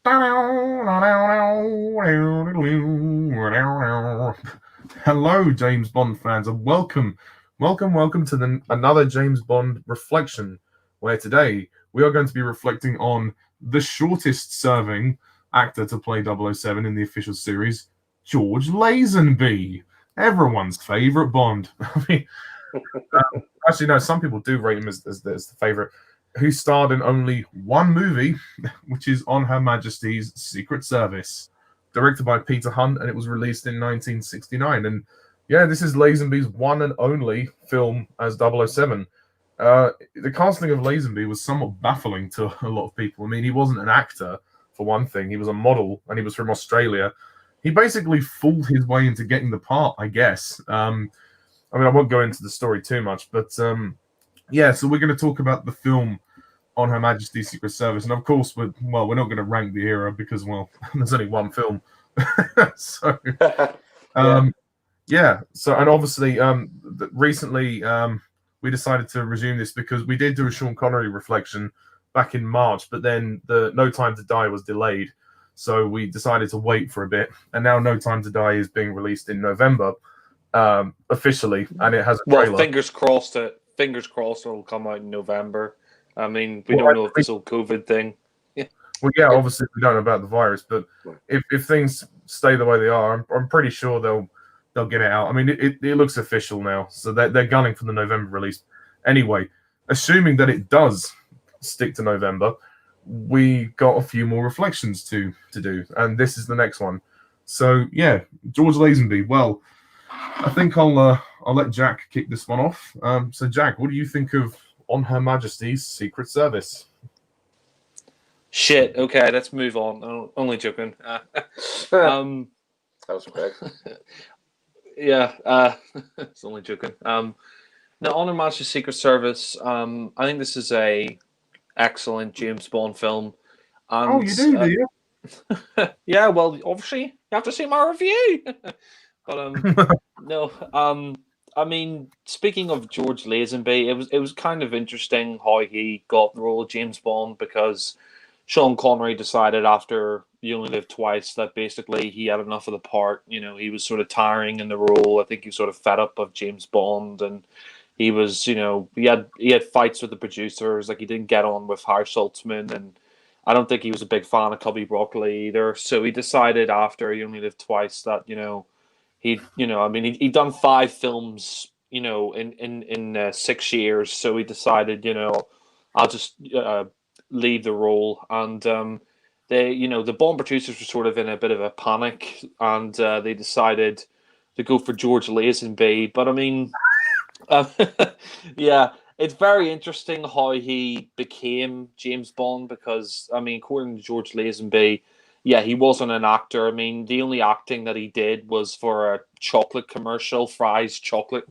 Hello, James Bond fans, and welcome to another James Bond reflection, where today we are going to be reflecting on the shortest serving actor to play 007 in the official series, George Lazenby, everyone's favorite Bond. I mean, actually, no, some people do rate him as the favorite, who starred in only one movie, which is On Her Majesty's Secret Service, directed by Peter Hunt, and it was released in 1969. And yeah, this is Lazenby's one and only film as 007. The casting of Lazenby was somewhat baffling to a lot of people. I mean, he wasn't an actor, for one thing. He was a model, and he was from Australia. He basically fooled his way into getting the part, I guess. I mean, I won't go into the story too much, but yeah, so we're going to talk about the film On Her Majesty's Secret Service. And of course, we're not going to rank the era because, well, there's only one film. So, yeah. So, and obviously, recently we decided to resume this because we did do a Sean Connery reflection back in March, but then the No Time to Die was delayed. So we decided to wait for a bit. And now No Time to Die is being released in November. Officially, and it has a trailer. Well, fingers crossed it'll come out in November. I mean, we don't know if this whole COVID thing. Yeah. Well, yeah, obviously we don't know about the virus, but if things stay the way they are, I'm pretty sure they'll get it out. I mean, it looks official now, so they're gunning for the November release. Anyway, assuming that it does stick to November, we got a few more reflections to do, and this is the next one. So yeah, George Lazenby. Well, I think I'll let Jack kick this one off. So Jack, what do you think of On Her Majesty's Secret Service? Shit. Okay, let's move on. I'm only joking. That was quick. Yeah, it's only joking. Now, On Her Majesty's Secret Service. I think this is a excellent James Bond film. And, you do you? Yeah. Well, obviously you have to see my review. But no. I mean, speaking of George Lazenby, it was kind of interesting how he got the role of James Bond because Sean Connery decided after You Only Live Twice that basically he had enough of the part. You know, he was sort of tiring in the role. I think he was sort of fed up of James Bond, and he was, you know, he had fights with the producers. Like he didn't get on with Harry Saltzman, and I don't think he was a big fan of Cubby Broccoli either. So he decided after You Only Live Twice that, you know, he'd done 5 films, you know, in 6 years. So he decided, you know, I'll just leave the role. And the Bond producers were sort of in a bit of a panic, and they decided to go for George Lazenby. But I mean, yeah, it's very interesting how he became James Bond because, I mean, according to George Lazenby, yeah, he wasn't an actor. I mean, the only acting that he did was for a chocolate commercial, Fry's Chocolate,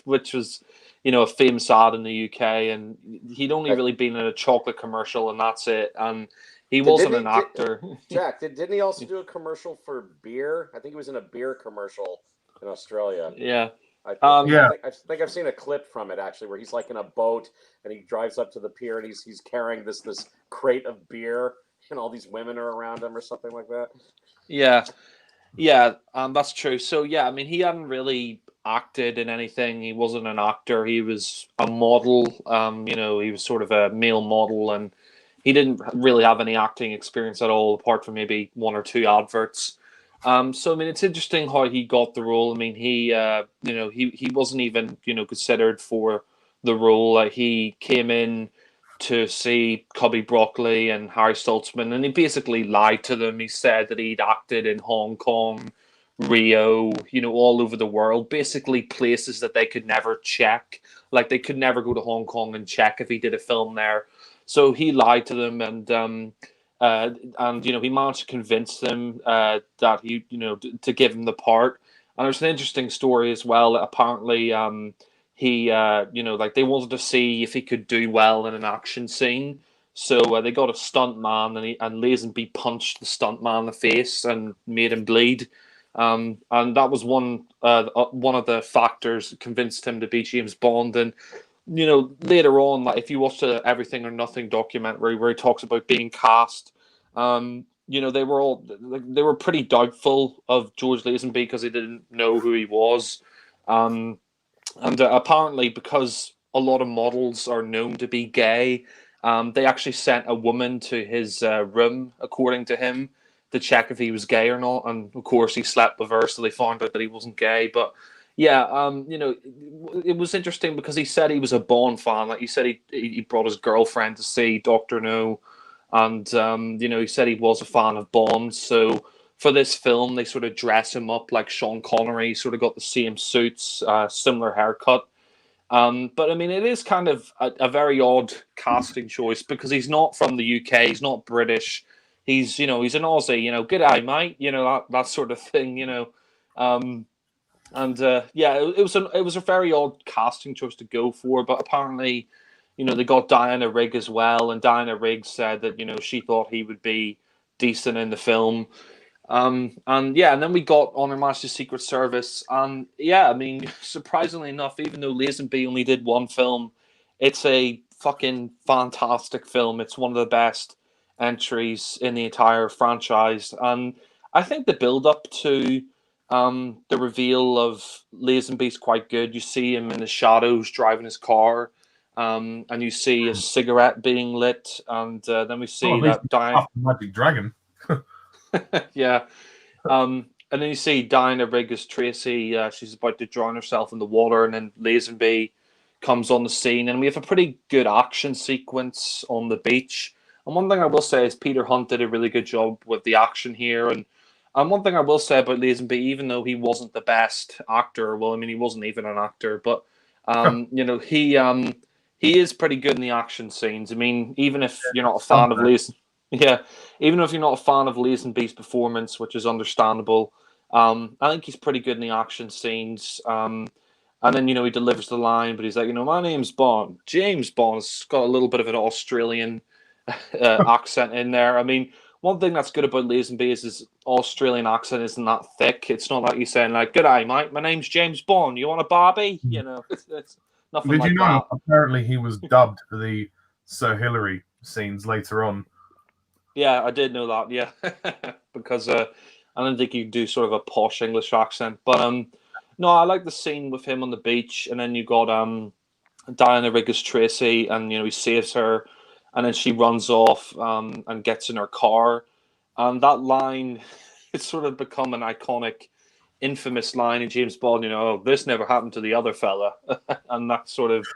which was, you know, a famous ad in the UK. And he'd only really been in a chocolate commercial, and that's it. And he wasn't an actor. Jack, didn't he also do a commercial for beer? I think he was in a beer commercial in Australia. Yeah. I think I've seen a clip from it actually, where he's like in a boat and he drives up to the pier and he's carrying this crate of beer. And all these women are around him or something like that. Yeah, that's true. So, yeah, I mean, he hadn't really acted in anything. He wasn't an actor. He was a model. You know, he was sort of a male model, and he didn't really have any acting experience at all, apart from maybe 1 or 2 adverts. So, I mean, it's interesting how he got the role. I mean, he wasn't even, you know, considered for the role. Like, he came in to see Cubby Broccoli and Harry Saltzman, and he basically lied to them. He said that he'd acted in Hong Kong, Rio, you know, all over the world, basically places that they could never check. Like they could never go to Hong Kong and check if he did a film there. So he lied to them, and you know, he managed to convince them that he, you know, to give him the part. And there's an interesting story as well. Apparently, he, you know, like they wanted to see if he could do well in an action scene. So they got a stunt man, and Lazenby punched the stunt man in the face and made him bleed. And that was one of the factors that convinced him to be James Bond. And you know, later on, like if you watch the Everything or Nothing documentary where he talks about being cast, You know, they were pretty doubtful of George Lazenby because they didn't know who he was. And apparently, because a lot of models are known to be gay, they actually sent a woman to his room, according to him, to check if he was gay or not. And of course, he slept with her, so they found out that he wasn't gay. But yeah, you know, it was interesting because he said he was a Bond fan. Like he said, he brought his girlfriend to see Doctor No, and you know, he said he was a fan of Bond. So for this film, they sort of dress him up like Sean Connery. Sort of got the same suits, similar haircut. But I mean, it is kind of a very odd casting choice because he's not from the UK. He's not British. He's, you know, he's an Aussie. You know, good eye, mate. You know, that sort of thing. You know, and yeah, it was a very odd casting choice to go for. But apparently, you know, they got Diana Rigg as well, and Diana Rigg said that, you know, she thought he would be decent in the film. And yeah, and then we got On Her Majesty's Secret Service, and yeah, I mean, surprisingly enough, even though Lazenby only did one film, it's a fucking fantastic film. It's one of the best entries in the entire franchise, and I think the build up to the reveal of Lazenby's quite good. You see him in the shadows driving his car, and you see a cigarette being lit, and then we see that Magic Dragon. yeah. And then you see Diana Rigg as Tracy. She's about to drown herself in the water, and then Lazenby comes on the scene, and we have a pretty good action sequence on the beach. And one thing I will say is Peter Hunt did a really good job with the action here. And one thing I will say about Lazenby, even though he wasn't the best actor, well, I mean, he wasn't even an actor, but you know, he is pretty good in the action scenes. I mean, even if you're not a fan of Lazenby. Yeah, even if you're not a fan of Lazenby's performance, which is understandable, I think he's pretty good in the action scenes. And then, you know, he delivers the line, but he's like, you know, my name's Bond. James Bond's got a little bit of an Australian accent in there. I mean, one thing that's good about Lazenby is his Australian accent isn't that thick. It's not like he's saying, like, "G'day, mate, my name's James Bond. You want a Barbie?" You know, it's nothing Did like you know, that. apparently he was dubbed for the Sir Hilary scenes later on. Yeah, I did know that. Yeah, because I don't think you do sort of a posh English accent. But no, I like the scene with him on the beach, and then you got Diana Rigg as Tracy, and you know, he saves her, and then she runs off and gets in her car, and that line, it's sort of become an iconic, infamous line in James Bond. You know, oh, this never happened to the other fella, and that sort of,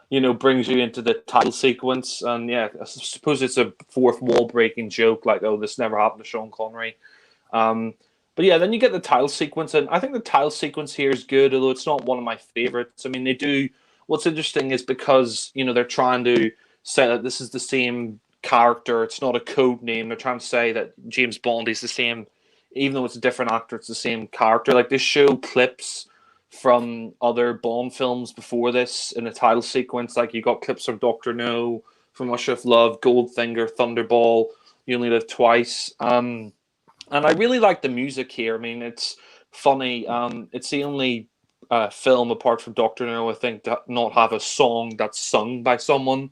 you know, brings you into the title sequence. And yeah, I suppose it's a fourth wall breaking joke, like, oh, this never happened to Sean Connery. But yeah, then you get the title sequence, and I think the title sequence here is good, although it's not one of my favorites. I mean, they do. What's interesting is because, you know, they're trying to say that this is the same character. It's not a code name. They're trying to say that James Bond is the same, even though it's a different actor. It's the same character. Like, they show clips from other Bond films before this in the title sequence. Like, you got clips from Doctor No, from Russia of Love, Goldfinger, Thunderball, You Only Live Twice. And I really like the music here. I mean, it's funny. It's the only film apart from Doctor No, I think, to not have a song that's sung by someone.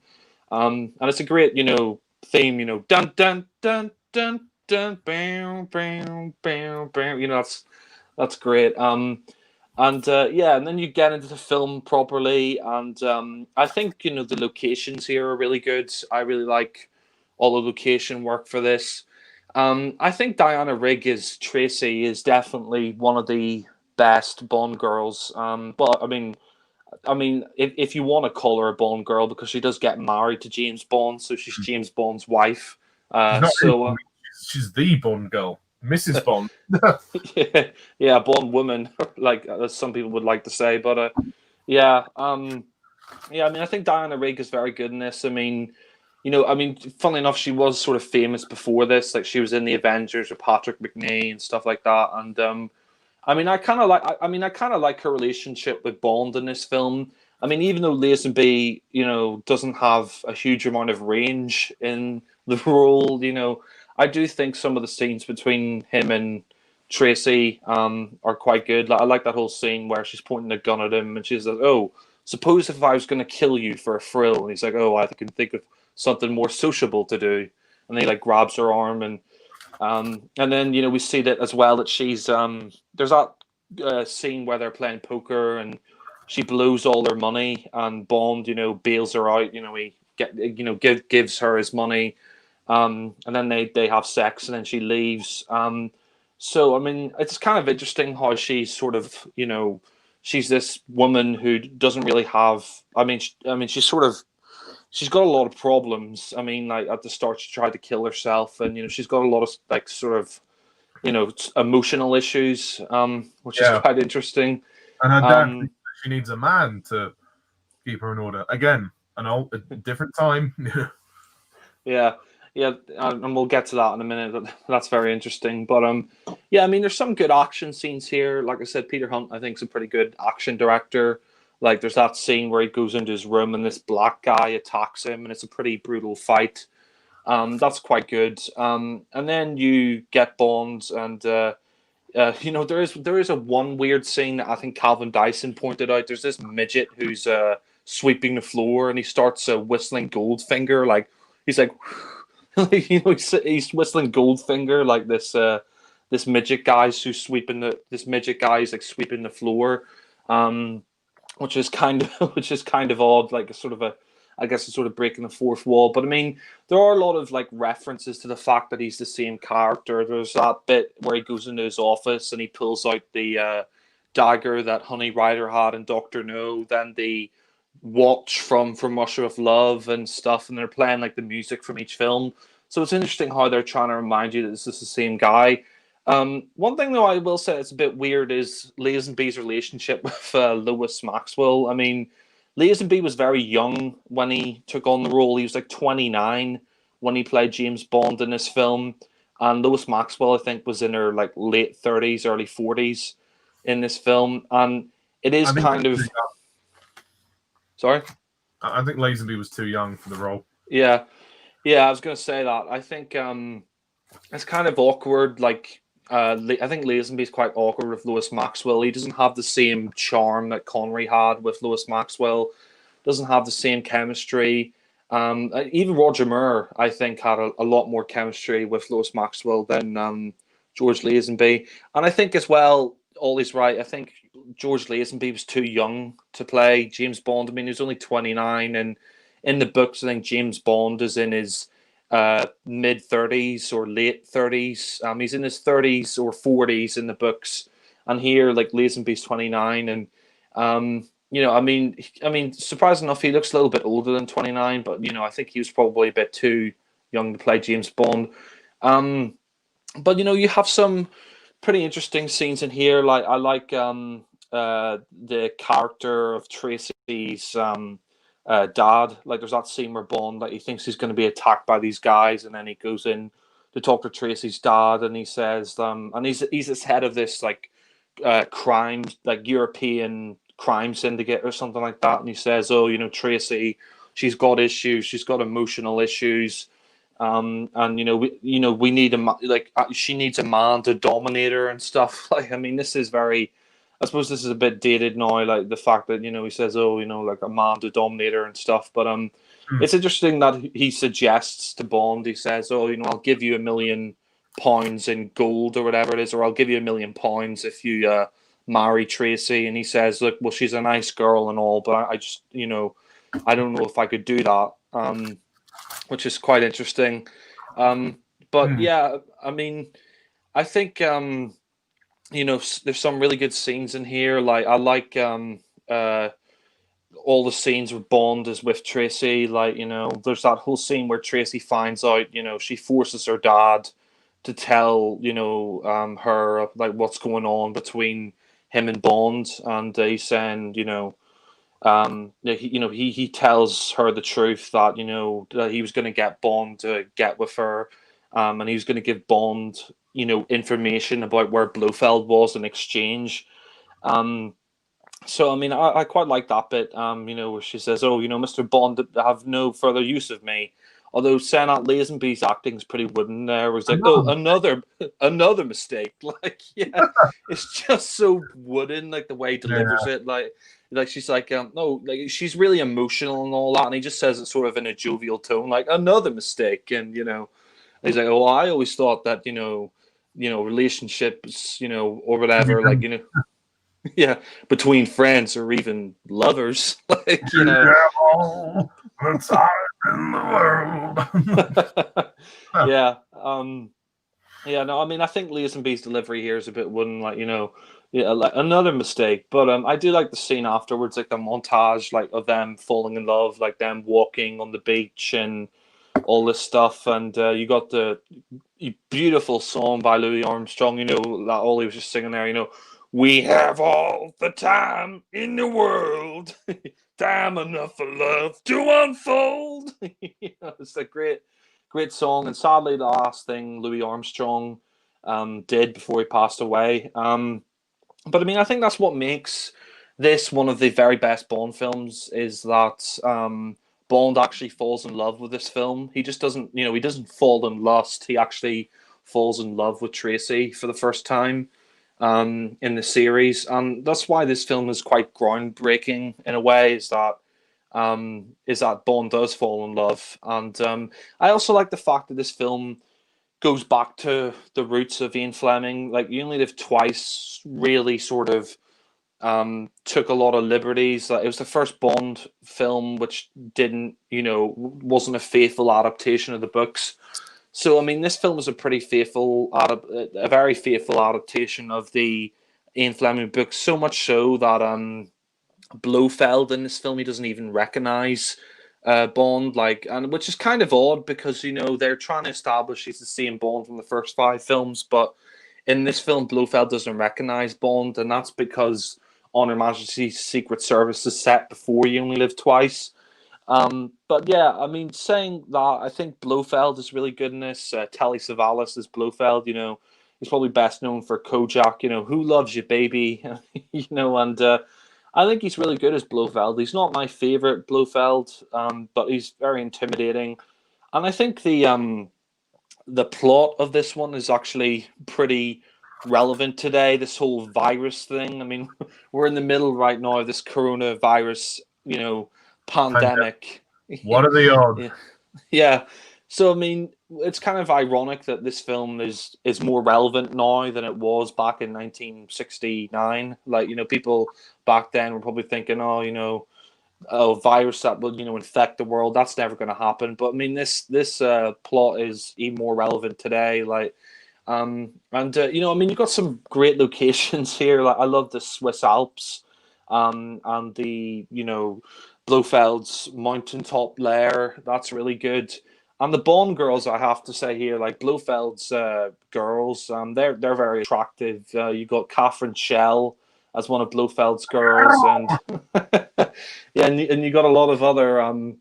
And it's a great, you know, theme. You know, dun dun dun dun dun, bam bam bam bam. You know, that's great. And yeah, and then you get into the film properly, and I think, you know, the locations here are really good. I really like all the location work for this. I think Diana Rigg as Tracy is definitely one of the best Bond girls. But I mean, if you want to call her a Bond girl, because she does get married to James Bond, so she's James Bond's wife. She's the Bond girl, Mrs. Bond. Yeah, Bond woman, like as some people would like to say. But yeah, yeah. I mean, I think Diana Rigg is very good in this. I mean, you know, I mean, funnily enough, she was sort of famous before this. Like, she was in the Avengers with Patrick McNee and stuff like that. And I mean, I kind of like. I mean, I kind of like her relationship with Bond in this film. I mean, even though Lazenby, you know, doesn't have a huge amount of range in the role, you know, I do think some of the scenes between him and Tracy are quite good. Like, I like that whole scene where she's pointing a gun at him and she's like, "Oh, suppose if I was going to kill you for a thrill," and he's like, "Oh, I can think of something more sociable to do." and he like grabs her arm, and then we see that as well that she's there's that scene where they're playing poker and she blows all her money, and Bond bails her out. Gives her his money, and then they have sex, and then she leaves. So I mean, it's kind of interesting how she's sort of she's this woman who doesn't really have. I mean, she's sort of. She's got a lot of problems. I mean, like at the start, she tried to kill herself, and she's got a lot of like sort of, emotional issues, which is quite interesting. And her dad thinks that she needs a man to keep her in order. Again, a different time. Yeah, and we'll get to that in a minute. That's very interesting. But yeah, I mean, there's some good action scenes here. Like I said, Peter Hunt, I think, is a pretty good action director. Like, there's that scene where he goes into his room and this black guy attacks him, and it's a pretty brutal fight. That's quite good. And then you get Bond, and there is a one weird scene that I think Calvin Dyson pointed out. There's this midget who's sweeping the floor, and he starts whistling Goldfinger. Like, he's like, he's whistling Goldfinger like this midget guy's who's sweeping this midget guy's like sweeping the floor. Which is kind of odd, like a sort of I guess it's sort of breaking the fourth wall. But I mean, there are a lot of like references to the fact that he's the same character. There's that bit where he goes into his office and he pulls out the dagger that Honey Rider had in Doctor No, then the watch from Russia with Love and stuff, and they're playing like the music from each film. So it's interesting how they're trying to remind you that this is the same guy. One thing, though, I will say it's a bit weird is Lazenby's relationship with Lois Maxwell. I mean, Lazenby was very young when he took on the role. He was like 29 when he played James Bond in this film. And Lois Maxwell, I think, was in her like late 30s, early 40s in this film. And it is kind of... Sorry? I think Lazenby was too young for the role. Yeah, I was going to say that. I think it's kind of awkward, like... I think Lazenby's quite awkward with Lois Maxwell. He doesn't have the same charm that Connery had with Lois Maxwell. Doesn't have the same chemistry. Even Roger Moore, I think, had a lot more chemistry with Lois Maxwell than George Lazenby. And I think as well, Ollie's right. I think George Lazenby was too young to play James Bond. I mean, he was only 29, and in the books, I think James Bond is in his mid 30s or late 30s. He's in his 30s or 40s in the books, and here like Lazenby's 29, and I mean, surprising enough, he looks a little bit older than 29, but I think he was probably a bit too young to play James Bond. But you have some pretty interesting scenes in here. Like I like the character of Tracy's dad. Like there's that scene where Bond, like he thinks he's going to be attacked by these guys, and then he goes in to talk to Tracy's dad, and he says, and he's this head of this like crime, like European crime syndicate or something like that, and he says, "Oh, Tracy, she's got issues, she's got emotional issues, and we need she needs a man to dominate her and stuff." Like, I mean, this is very. I suppose this is a bit dated now, like the fact that, he says, oh, like a man to dominate her and stuff. But it's interesting that he suggests to Bond, he says, oh, I'll give you £1 million in gold or whatever it is, or I'll give you £1 million if you marry Tracy. And he says, look, well, she's a nice girl and all, but I just, I don't know if I could do that, which is quite interesting. But yeah, I mean, I think... there's some really good scenes in here. Like I like all the scenes where Bond is with Tracy. Like there's that whole scene where Tracy finds out. She forces her dad to tell her like what's going on between him and Bond, and he's saying he tells her the truth that that he was going to get Bond to get with her, and he was going to give Bond information about where Blofeld was in exchange. So I mean, I quite like that bit. Where she says, "Oh, Mr. Bond, have no further use of me." Although saying that, Lazenby's acting is pretty wooden there. It was like, "Oh, another mistake." Like, yeah, it's just so wooden, like the way he delivers it. Like she's like, no, like she's really emotional and all that, and he just says it sort of in a jovial tone, like another mistake, and He's like, oh, I always thought that relationships, or whatever, like yeah, between friends or even lovers, like All the time in the world. yeah, yeah. No, I mean, I think Lazenby's delivery here is a bit wooden, like yeah, like another mistake. But I do like the scene afterwards, like the montage, like of them falling in love, like them walking on the beach and all this stuff, and you got the beautiful song by Louis Armstrong. That all he was just singing there. We have all the time in the world, time enough for love to unfold. It's a great song, and sadly, the last thing Louis Armstrong did before he passed away. But I mean, I think that's what makes this one of the very best Bond films is that Bond actually falls in love with this film. He just doesn't, he doesn't fall in lust. He actually falls in love with Tracy for the first time in the series, and that's why this film is quite groundbreaking in a way. Is that Bond does fall in love, and I also like the fact that this film goes back to the roots of Ian Fleming. Like, You Only Live Twice really sort of took a lot of liberties. Like, it was the first Bond film which didn't, wasn't a faithful adaptation of the books. So, I mean, this film is a pretty a very faithful adaptation of the Ian Fleming books. So much so that Blofeld in this film, he doesn't even recognize Bond, and which is kind of odd because they're trying to establish he's the same Bond from the first 5 films, but in this film Blofeld doesn't recognize Bond, and that's because On Her Majesty's Secret Service is set before You Only Live Twice. But yeah, I mean, saying that, I think Blofeld is really good in this. Telly Savalas is Blofeld. He's probably best known for Kojak. Who Loves You, Baby? And I think he's really good as Blofeld. He's not my favorite Blofeld, but he's very intimidating. And I think the plot of this one is actually pretty relevant today. This whole virus thing. I mean, we're in the middle right now of this coronavirus, pandemic. What are the odds? Yeah. So I mean, it's kind of ironic that this film is more relevant now than it was back in 1969. Like, people back then were probably thinking, a virus that will infect the world, that's never going to happen. But I mean, this plot is even more relevant today. Like, I mean, you've got some great locations here. Like, I love the Swiss Alps, and the Blofeld's mountaintop lair. That's really good. And the Bond girls, I have to say here, like Blofeld's girls, they're very attractive. You got Catherine Schell as one of Blofeld's girls, and yeah, and you got a lot of other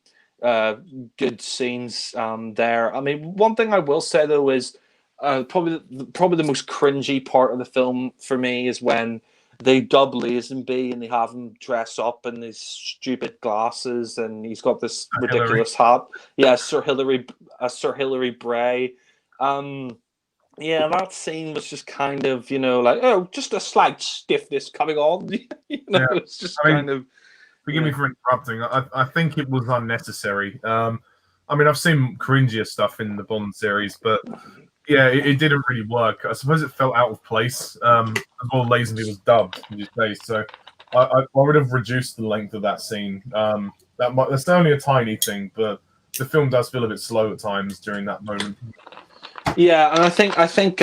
good scenes there. I mean, one thing I will say though is probably the most cringy part of the film for me is when they dub Lazenby and they have him dress up in these stupid glasses, and he's got this ridiculous hat. Yeah, Sir Hilary Bray. Yeah, that scene was just kind of, like, oh, just a slight stiffness coming on. It's just kind of. Forgive me for interrupting. I think it was unnecessary. I mean, I've seen cringier stuff in the Bond series, but yeah, it didn't really work. I suppose it felt out of place. As well, Lazenby was dubbed, as you say, so I would have reduced the length of that scene. That's only a tiny thing, but the film does feel a bit slow at times during that moment. Yeah, and I think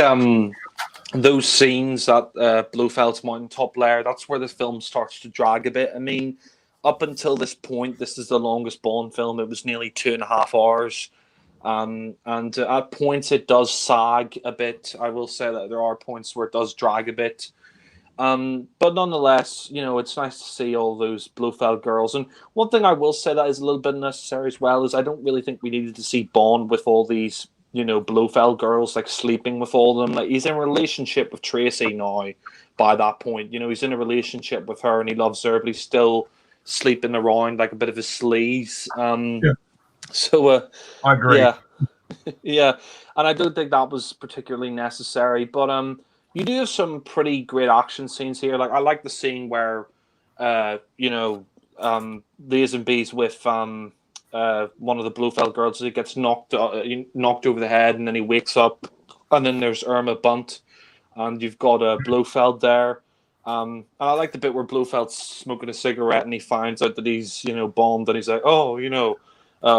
those scenes at Blofeld's mountaintop lair, that's where the film starts to drag a bit. I mean, up until this point, this is the longest Bond film. It was nearly 2.5 hours. And at points it does sag a bit. I will say that there are points where it does drag a bit. But nonetheless, it's nice to see all those Blofeld girls. And one thing I will say that is a little bit necessary as well is I don't really think we needed to see Bond with all these, Blofeld girls, like, sleeping with all of them. Like, he's in a relationship with Tracy now by that point. He's in a relationship with her and he loves her, but he's still sleeping around like a bit of a sleaze. Yeah. So I agree. Yeah, yeah, and I don't think that was particularly necessary. But you do have some pretty great action scenes here. Like, I like the scene where Lazenby's with one of the Blofeld girls. He gets knocked over the head, and then he wakes up. And then there's Irma Bunt, and you've got Blofeld there. And I like the bit where Blofeld's smoking a cigarette, and he finds out that he's Bond, and he's like,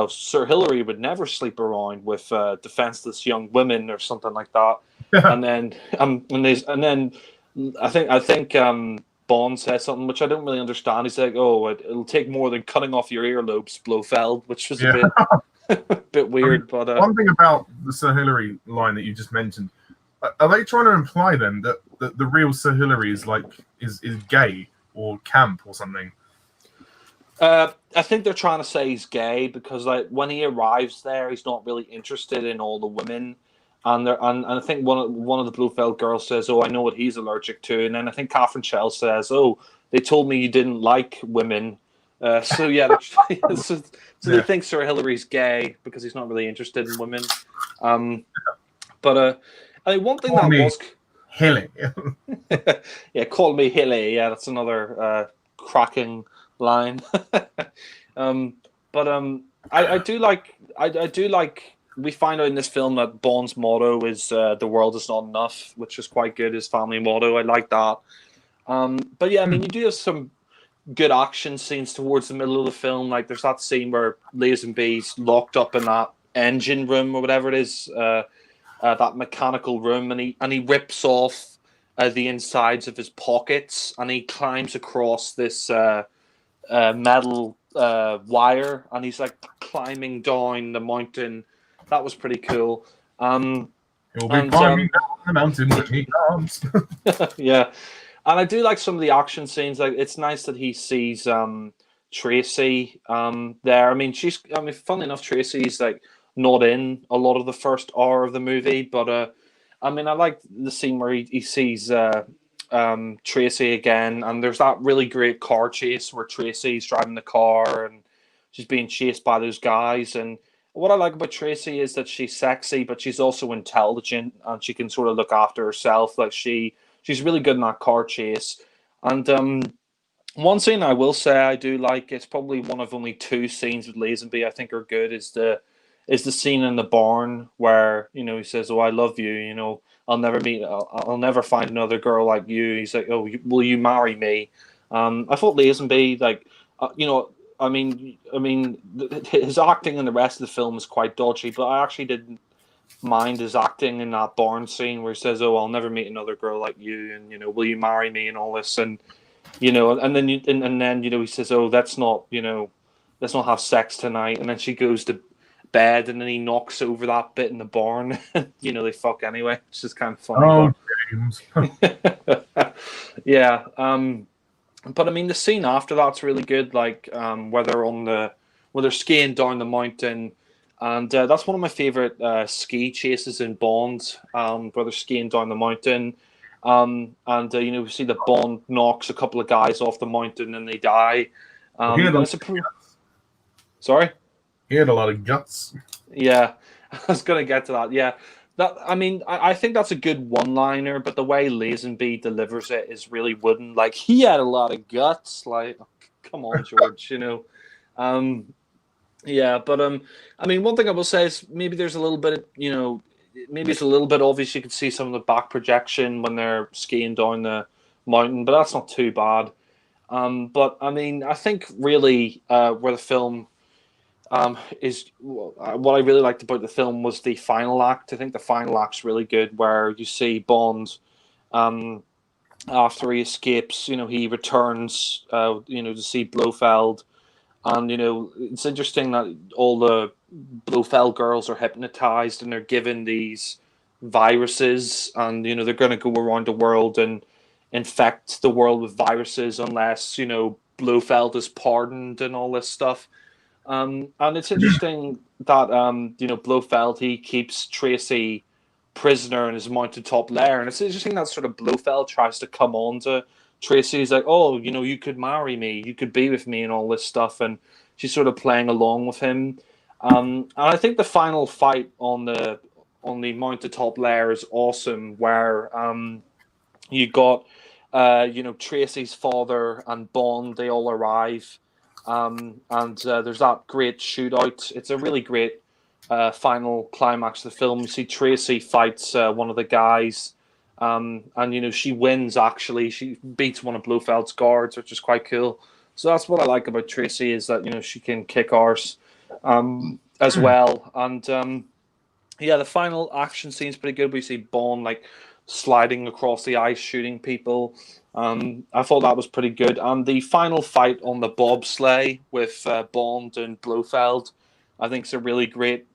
Sir Hillary would never sleep around with defenseless young women or something like that. And then I think Bond says something which I don't really understand. He's like, "Oh, it'll take more than cutting off your earlobes, Blofeld," which was a bit weird. But one thing about the Sir Hillary line that you just mentioned, are they trying to imply then that the real Sir Hillary is gay or camp or something? I think they're trying to say he's gay because when he arrives there, he's not really interested in all the women. And I think one of the Blofeld girls says, "Oh, I know what he's allergic to," and then I think Catherine Schell says, "Oh, they told me you didn't like women." So they think Sir Hillary's gay because he's not really interested in women. But one thing that was Hilly. yeah, call me Hilly. Yeah, that's another cracking line. I do like. We find out in this film that Bond's motto is "the world is not enough," which is quite good. His family motto, I like that. But yeah, I mean, you do have some good action scenes towards the middle of the film. Like there's that scene where Lazenby's locked up in that engine room or whatever it is, that mechanical room, and he rips off the insides of his pockets, and he climbs across this metal wire, and he's like climbing down the mountain. That was pretty cool. He'll be climbing down the mountain when he comes. Yeah. And I do like some of the action scenes. Like it's nice that he sees Tracy there. I mean, funnily enough, Tracy's like not in a lot of the first hour of the movie, but I mean, I like the scene where he sees Tracy again, and there's that really great car chase where Tracy's driving the car and she's being chased by those guys. And what I like about Tracy is that she's sexy, but she's also intelligent, and she can sort of look after herself. Like she's really good in that car chase. And one scene I will say I do like, it's probably one of only two scenes with Lazenby I think are good, is the scene in the barn where he says, "Oh, I love you. I'll never find another girl like you." He's like, "Oh, will you marry me?" I thought Lazenby, I mean, his acting in the rest of the film is quite dodgy, but I actually didn't mind his acting in that barn scene where he says, "Oh, I'll never meet another girl like you," and will you marry me, and all this, and and then he says, "Oh, let's not have sex tonight," and then she goes to bed, and then he knocks over that bit in the barn. They fuck anyway. It's just kind of funny. Oh, James. Yeah. But I mean, the scene after that's really good. Like where they're skiing down the mountain, and that's one of my favorite ski chases in Bond. Where they're skiing down the mountain, and we see that Bond knocks a couple of guys off the mountain and they die. Sorry. He had a lot of guts. Yeah, I was gonna get to that. Yeah. I think that's a good one-liner, but the way Lazenby delivers it is really wooden. Like, he had a lot of guts. Like, come on, George, Yeah, but I mean, one thing I will say is maybe there's a little bit of, maybe it's a little bit obvious. You can see some of the back projection when they're skiing down the mountain, but that's not too bad. But I mean, I think really where the film is what I really liked about the film was the final act. I think the final act's really good, where you see Bond after he escapes, he returns to see Blofeld, and it's interesting that all the Blofeld girls are hypnotized and they're given these viruses, and they're going to go around the world and infect the world with viruses unless Blofeld is pardoned and all this stuff. And it's interesting that Blofeld, he keeps Tracy prisoner in his mountain top lair, and it's interesting that sort of Blofeld tries to come on to Tracy. He's like, "Oh, you could marry me, you could be with me," and all this stuff, and she's sort of playing along with him. And I think the final fight on the mountain top lair is awesome, where you got Tracy's father and Bond, they all arrive. And there's that great shootout. It's a really great final climax of the film. You see Tracy fights one of the guys, and she wins. Actually, she beats one of Blofeld's guards, which is quite cool. So that's what I like about Tracy, is that she can kick arse as well. And the final action scene is pretty good. We see Bond sliding across the ice, shooting people. I thought that was pretty good. And the final fight on the bobsleigh with Bond and Blofeld, I think, is a really great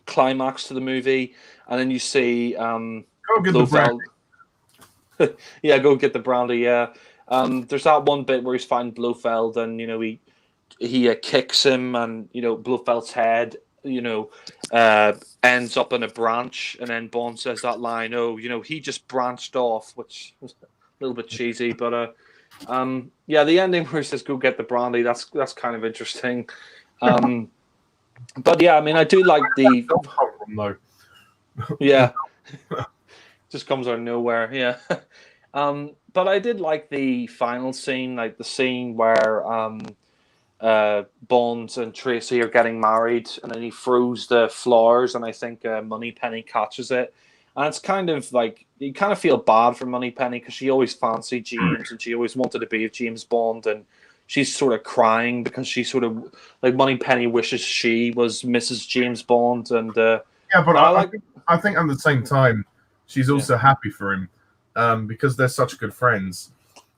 climax to the movie. And then you see Go get Blofeld. the brandy. Yeah, go get the brandy. Yeah. There's that one bit where he's fighting Blofeld, and he kicks him, and Blofeld's head ends up in a branch, and then Bond says that line, he just branched off, which was a little bit cheesy, but the ending where he says go get the brandy, that's kind of interesting. But yeah, I mean, I do like the no. yeah just comes out of nowhere. Yeah. But I did like the final scene, like the scene where Bond and Tracy are getting married, and then he throws the flowers, and I think Moneypenny catches it. And it's kind of like, you kind of feel bad for Moneypenny, because she always fancied James, and she always wanted to be with James Bond, and she's sort of crying because she sort of, like, Moneypenny wishes she was Mrs. James Bond. And but I think at the same time, she's also happy for him, because they're such good friends.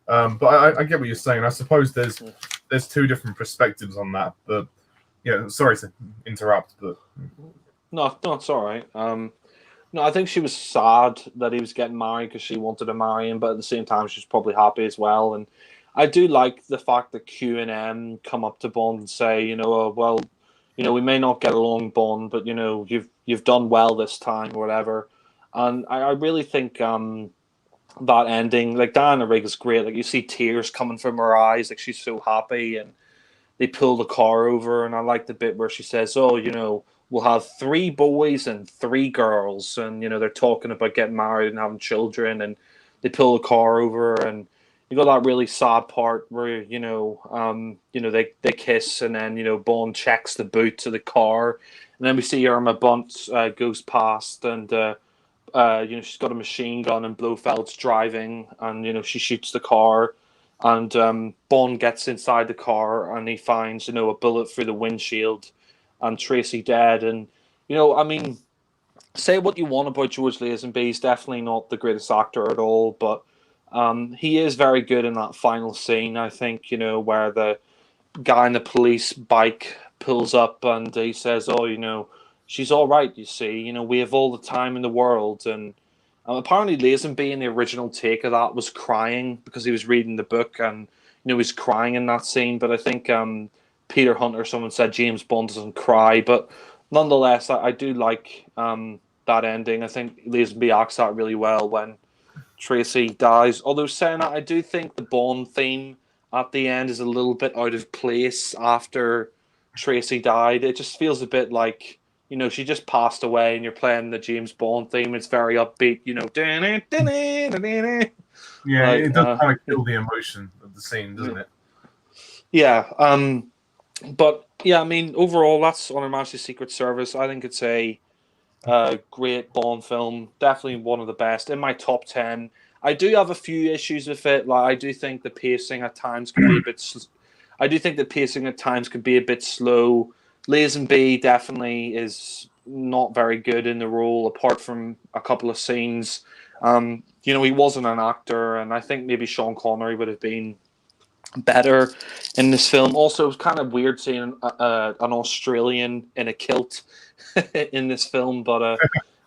But I get what you're saying. I suppose there's two different perspectives on that. But sorry to interrupt, but no, it's all right. No, I think she was sad that he was getting married because she wanted to marry him, but at the same time, she's probably happy as well. And I do like the fact that Q and M come up to Bond and say, we may not get along, Bond, but you've done well this time, or whatever. And I really think that ending, like, Diana Rigg is great. Like, you see tears coming from her eyes, like she's so happy, and they pull the car over. And I like the bit where she says, we'll have 3 boys and 3 girls, and they're talking about getting married and having children, and they pull the car over, and you got that really sad part where they kiss, and then Bond checks the boot of the car, and then we see Irma Bunt goes past, and she's got a machine gun, and Blofeld's driving, and she shoots the car, and Bond gets inside the car, and he finds a bullet through the windshield, and Tracy dead. And I mean, say what you want about George Lazenby, he's definitely not the greatest actor at all, but he is very good in that final scene, I think, where the guy in the police bike pulls up, and he says, she's all right, you see. We have all the time in the world. And apparently Lazenby in the original take of that was crying because he was reading the book, and he was crying in that scene. But I think Peter Hunter, someone said James Bond doesn't cry. But nonetheless, I do like that ending. I think Lazenby acts that really well when Tracy dies. Although saying that, I do think the Bond theme at the end is a little bit out of place after Tracy died. It just feels a bit like, she just passed away and you're playing the James Bond theme. It's very upbeat, Yeah, it does kind of kill the emotion of the scene, doesn't it? Yeah. But yeah, I mean, overall, that's On Her Majesty's Secret Service. I think it's a great Bond film. Definitely one of the best in my top 10. I do have a few issues with it. Like, I do think the pacing at times can be a bit. I do think the pacing at times could be a bit slow. Lazenby definitely is not very good in the role, apart from a couple of scenes. He wasn't an actor, and I think maybe Sean Connery would have been better in this film. Also, it was kind of weird seeing an Australian in a kilt in this film, but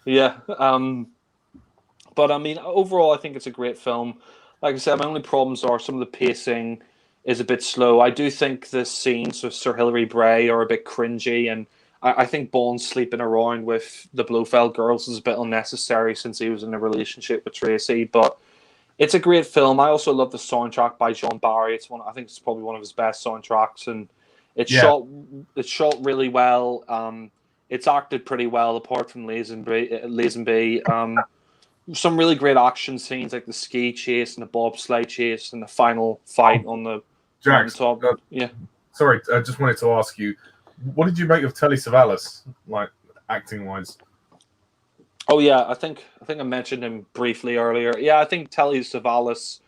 yeah. But I mean, overall, I think it's a great film. Like I said, my only problems are some of the pacing is a bit slow. I do think the scenes with Sir Hilary Bray are a bit cringy, and I think Bond sleeping around with the Blofeld girls is a bit unnecessary since he was in a relationship with Tracy. But it's a great film. I also love the soundtrack by John Barry. I think it's probably one of his best soundtracks, and it's shot really well. It's acted pretty well, apart from Lazenby. Some really great action scenes, like the ski chase and the bobsleigh chase and the final fight on the Jax, top. Yeah. sorry, I just wanted to ask you, what did you make of Telly Savalas, like acting wise? Oh yeah, I think I mentioned him briefly earlier. Yeah, I think Telly Savalas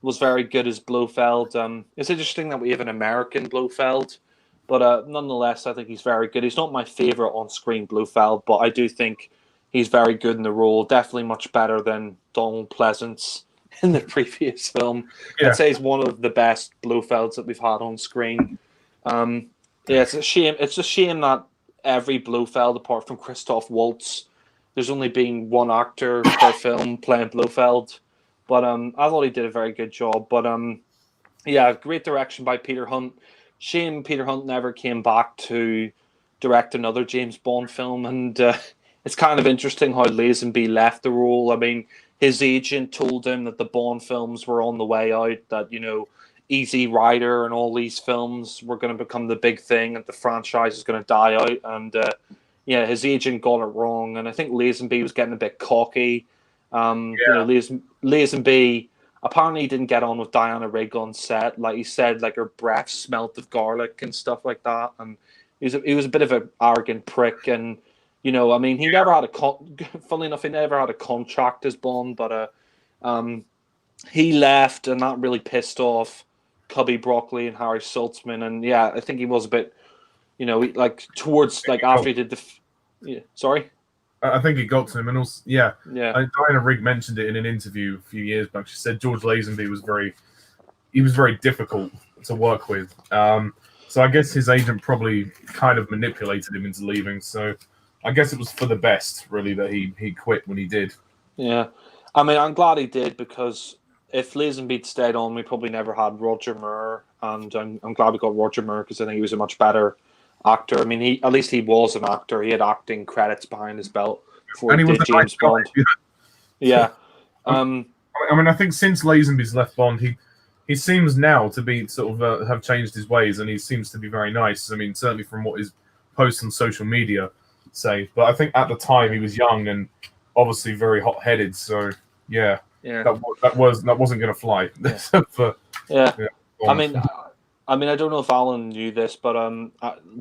was very good as Blofeld. It's interesting that we have an American Blofeld, but nonetheless, I think he's very good. He's not my favorite on-screen Blofeld, but I do think he's very good in the role. Definitely much better than Donald Pleasance in the previous film. Yeah. I'd say he's one of the best Blofelds that we've had on screen. Yeah, it's a shame. It's a shame that every Blofeld, apart from Christoph Waltz, there's only been one actor per film playing Blofeld. But I thought he did a very good job. But yeah, great direction by Peter Hunt. Shame Peter Hunt never came back to direct another James Bond film. And it's kind of interesting how Lazenby left the role. I mean, his agent told him that the Bond films were on the way out, that, you know, Easy Rider and all these films were going to become the big thing, and the franchise is going to die out. And yeah, his agent got it wrong. And I think Lazenby was getting a bit cocky. You know, Lazenby apparently didn't get on with Diana Rigg on set. Like he said, like her breath smelt of garlic and stuff like that. And he was a bit of an arrogant prick. And you know, I mean, he never had funnily enough, he never had a contract as Bond, but he left, and that really pissed off Cubby Broccoli and Harry Saltzman. And yeah, I think he was a bit, you know, like towards like after he did the, sorry. I think it got to him, and also, yeah. Diana Rigg mentioned it in an interview a few years back. She said George Lazenby was very difficult to work with. So I guess his agent probably kind of manipulated him into leaving. So I guess it was for the best, really, that he quit when he did. Yeah, I mean, I'm glad he did, because if Lazenby stayed on, we probably never had Roger Moore, and I'm glad we got Roger Moore, because I think he was a much better actor. I mean, at least he was an actor. He had acting credits behind his belt before he did James Bond. Yeah. I mean, I think since Lazenby's left Bond, he seems now to be sort of have changed his ways, and he seems to be very nice. I mean, certainly from what his posts on social media say. But I think at the time he was young and obviously very hot-headed. So yeah. That wasn't going to fly. Yeah. I mean, I don't know if Alan knew this, but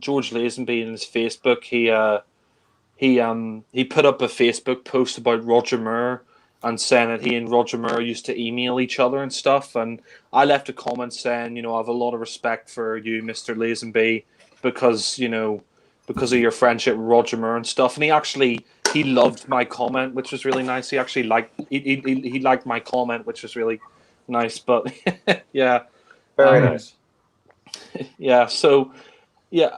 George Lazenby in his Facebook, he put up a Facebook post about Roger Moore and saying that he and Roger Moore used to email each other and stuff. And I left a comment saying, you know, I have a lot of respect for you, Mr. Lazenby, because of your friendship with Roger Moore and stuff. And he loved my comment, which was really nice. He actually he liked my comment, which was really nice. But yeah, very nice. Yeah. So yeah.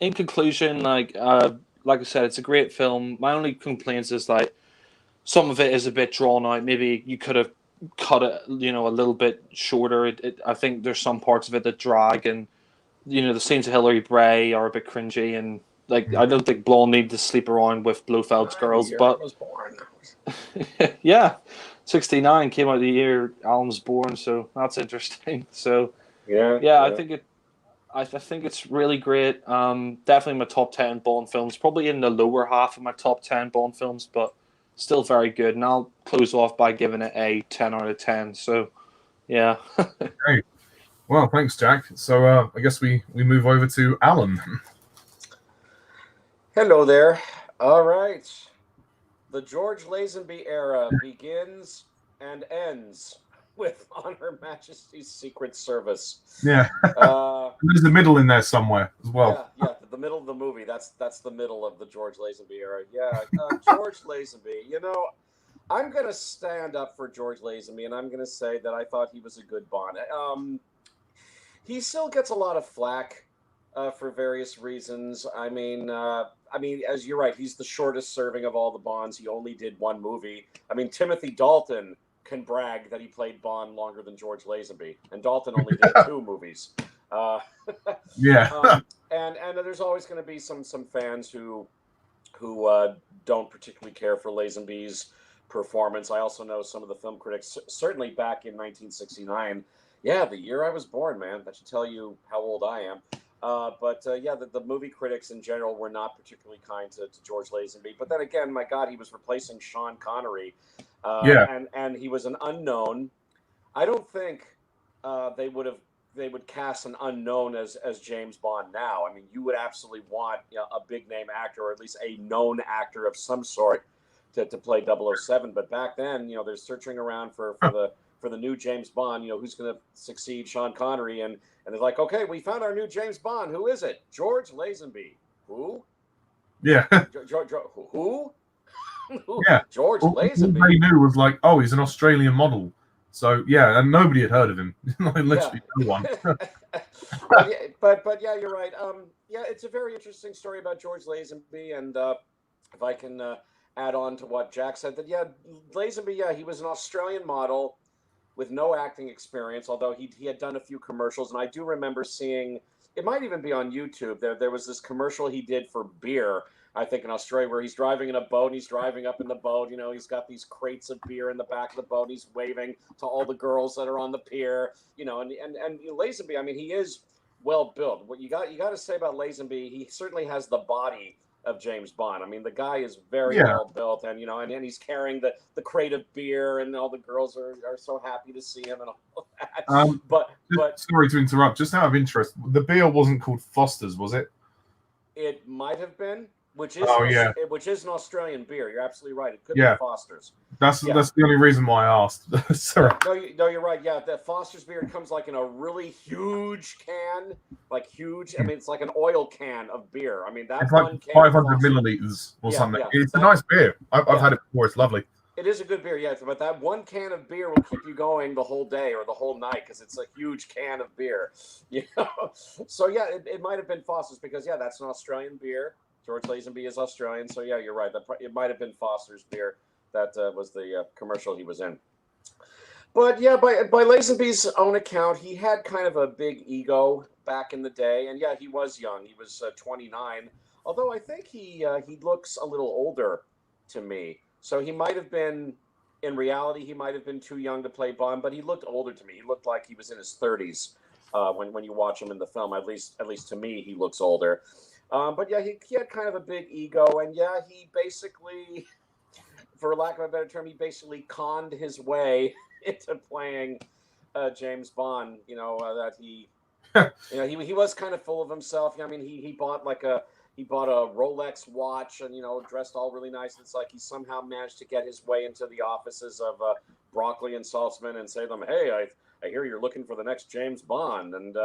In conclusion, like I said, it's a great film. My only complaints is like some of it is a bit drawn out. Maybe you could have cut it, you know, a little bit shorter. I think there's some parts of it that drag, and you know, the scenes of Hilary Bray are a bit cringy, and like I don't think Blonde needed to sleep around with Blofeld's girls, but I was born. yeah, 1969 came out the year Alan was born, so that's interesting. So yeah. I think it's really great. Definitely my top 10 Bond films, probably in the lower half of my top 10 Bond films, but still very good. And I'll close off by giving it a 10 out of 10. So yeah. Great. Well, thanks, Jack. So I guess we move over to Alan. Hello there. All right. The George Lazenby era begins and ends with On Her Majesty's Secret Service. Yeah. There's a middle in there somewhere as well. Yeah, the middle of the movie. That's the middle of the George Lazenby era. Yeah, George Lazenby. You know, I'm going to stand up for George Lazenby, and I'm going to say that I thought he was a good Bond. He still gets a lot of flack for various reasons. I mean, as you're right, he's the shortest serving of all the Bonds. He only did one movie. I mean, Timothy Dalton can brag that he played Bond longer than George Lazenby, and Dalton only did 2 movies. Yeah. And there's always going to be some fans who don't particularly care for Lazenby's performance. I also know some of the film critics, certainly back in 1969. Yeah, the year I was born, man. That should tell you how old I am. But the movie critics in general were not particularly kind to George Lazenby. But then again, my God, he was replacing Sean Connery. And he was an unknown. I don't think they would have they would cast an unknown as James Bond now. I mean, you would absolutely want a big name actor, or at least a known actor of some sort, to play 007. But back then, they're searching around for the new James Bond. Who's going to succeed Sean Connery, and they're like, okay, we found our new James Bond. Who is it? George Lazenby. Who? Yeah. Who? Yeah. George All Lazenby. they knew was like, oh, he's an Australian model. So yeah, and nobody had heard of him. Like, literally no one. but yeah, you're right. Yeah, it's a very interesting story about George Lazenby, and if I can add on to what Jack said, that Lazenby, he was an Australian model with no acting experience, although he had done a few commercials, and I do remember seeing, it might even be on YouTube. There was this commercial he did for beer, I think in Australia, where he's driving in a boat and he's driving up in the boat. He's got these crates of beer in the back of the boat. And he's waving to all the girls that are on the pier. And Lazenby, I mean, he is well built. What you got to say about Lazenby, he certainly has the body of James Bond. I mean, the guy is very well built, and and he's carrying the crate of beer, and all the girls are so happy to see him and all that. But sorry to interrupt. Just out of interest, the beer wasn't called Foster's, was it? It might have been. Which is an Australian beer. You're absolutely right. It could be Foster's. That's the only reason why I asked. Sorry. No, you're right. Yeah, that Foster's beer comes like in a really huge can, like huge. I mean, it's like an oil can of beer. I mean, that's it's like one can 500 milliliters or something. It's a nice beer. I've had it before. It's lovely. It is a good beer, yes. But that one can of beer will keep you going the whole day or the whole night because it's a huge can of beer. So yeah, it might have been Foster's because that's an Australian beer. George Lazenby is Australian, so yeah, you're right. It might have been Foster's beer that was the commercial he was in. But yeah, by Lazenby's own account, he had kind of a big ego back in the day, and he was young. He was 29, although I think he looks a little older to me. So he might have been, in reality, he might have been too young to play Bond, but he looked older to me. He looked like he was in his 30s when you watch him in the film. At least to me, he looks older. But he had kind of a big ego, and he basically, for lack of a better term, he basically conned his way into playing James Bond. That he, he was kind of full of himself. I mean, he bought a Rolex watch and dressed all really nice. It's like he somehow managed to get his way into the offices of Broccoli and Saltzman and say to them, "Hey, I hear you're looking for the next James Bond," and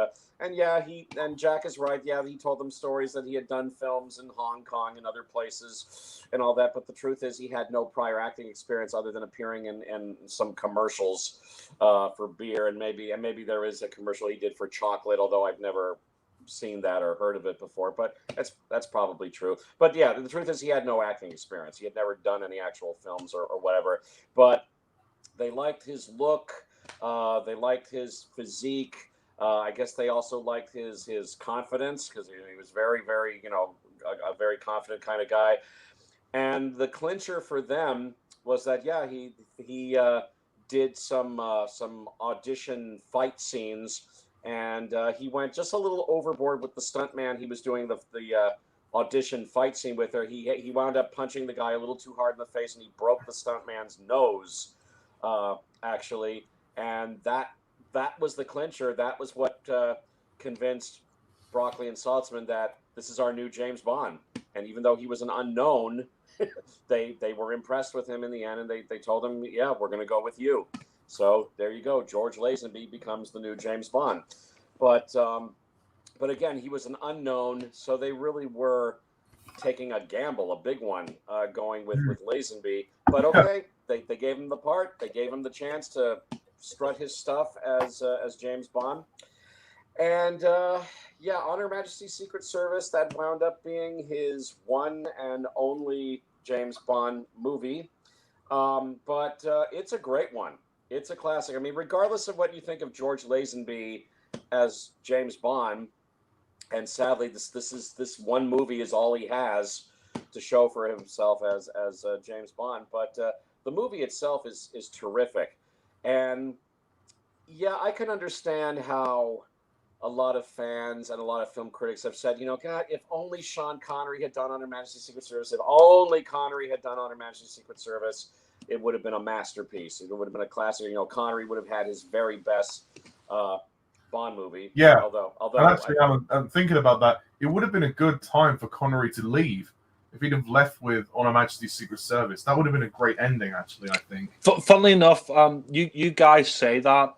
Jack is right. Yeah, he told them stories that he had done films in Hong Kong and other places and all that. But the truth is, he had no prior acting experience other than appearing in some commercials for beer, and maybe there is a commercial he did for chocolate, although I've never seen that or heard of it before. But that's probably true. But yeah, the truth is, he had no acting experience. He had never done any actual films or whatever. But they liked his look. They liked his physique. I guess they also liked his confidence because he was very, very, a very confident kind of guy. And the clincher for them was that he did some audition fight scenes, and he went just a little overboard with the stuntman he was doing the audition fight scene with her. He wound up punching the guy a little too hard in the face, and he broke the stuntman's nose, actually. And that was the clincher. That was what convinced Broccoli and Saltzman that this is our new James Bond. And even though he was an unknown, they were impressed with him in the end, and they told him, "Yeah, we're going to go with you." So there you go. George Lazenby becomes the new James Bond. But again, he was an unknown, so they really were taking a gamble, a big one, going with Lazenby. But okay, they gave him the part. They gave him the chance to strut his stuff as James Bond, and On Her Majesty's Secret Service, that wound up being his one and only James Bond movie. But it's a great one. It's a classic. I mean, regardless of what you think of George Lazenby as James Bond, and sadly, this one movie is all he has to show for himself as James Bond. But the movie itself is terrific. And I can understand how a lot of fans and a lot of film critics have said, God, if only Sean Connery had done On Her Majesty's Secret Service, if only Connery had done On Her Majesty's Secret Service, it would have been a masterpiece. It would have been a classic. Connery would have had his very best Bond movie. Yeah. Although And actually, Alan, I'm thinking about that. It would have been a good time for Connery to leave if he'd have left with On Her Majesty's Secret Service. That would have been a great ending, actually, I think. Funnily enough, you guys say that.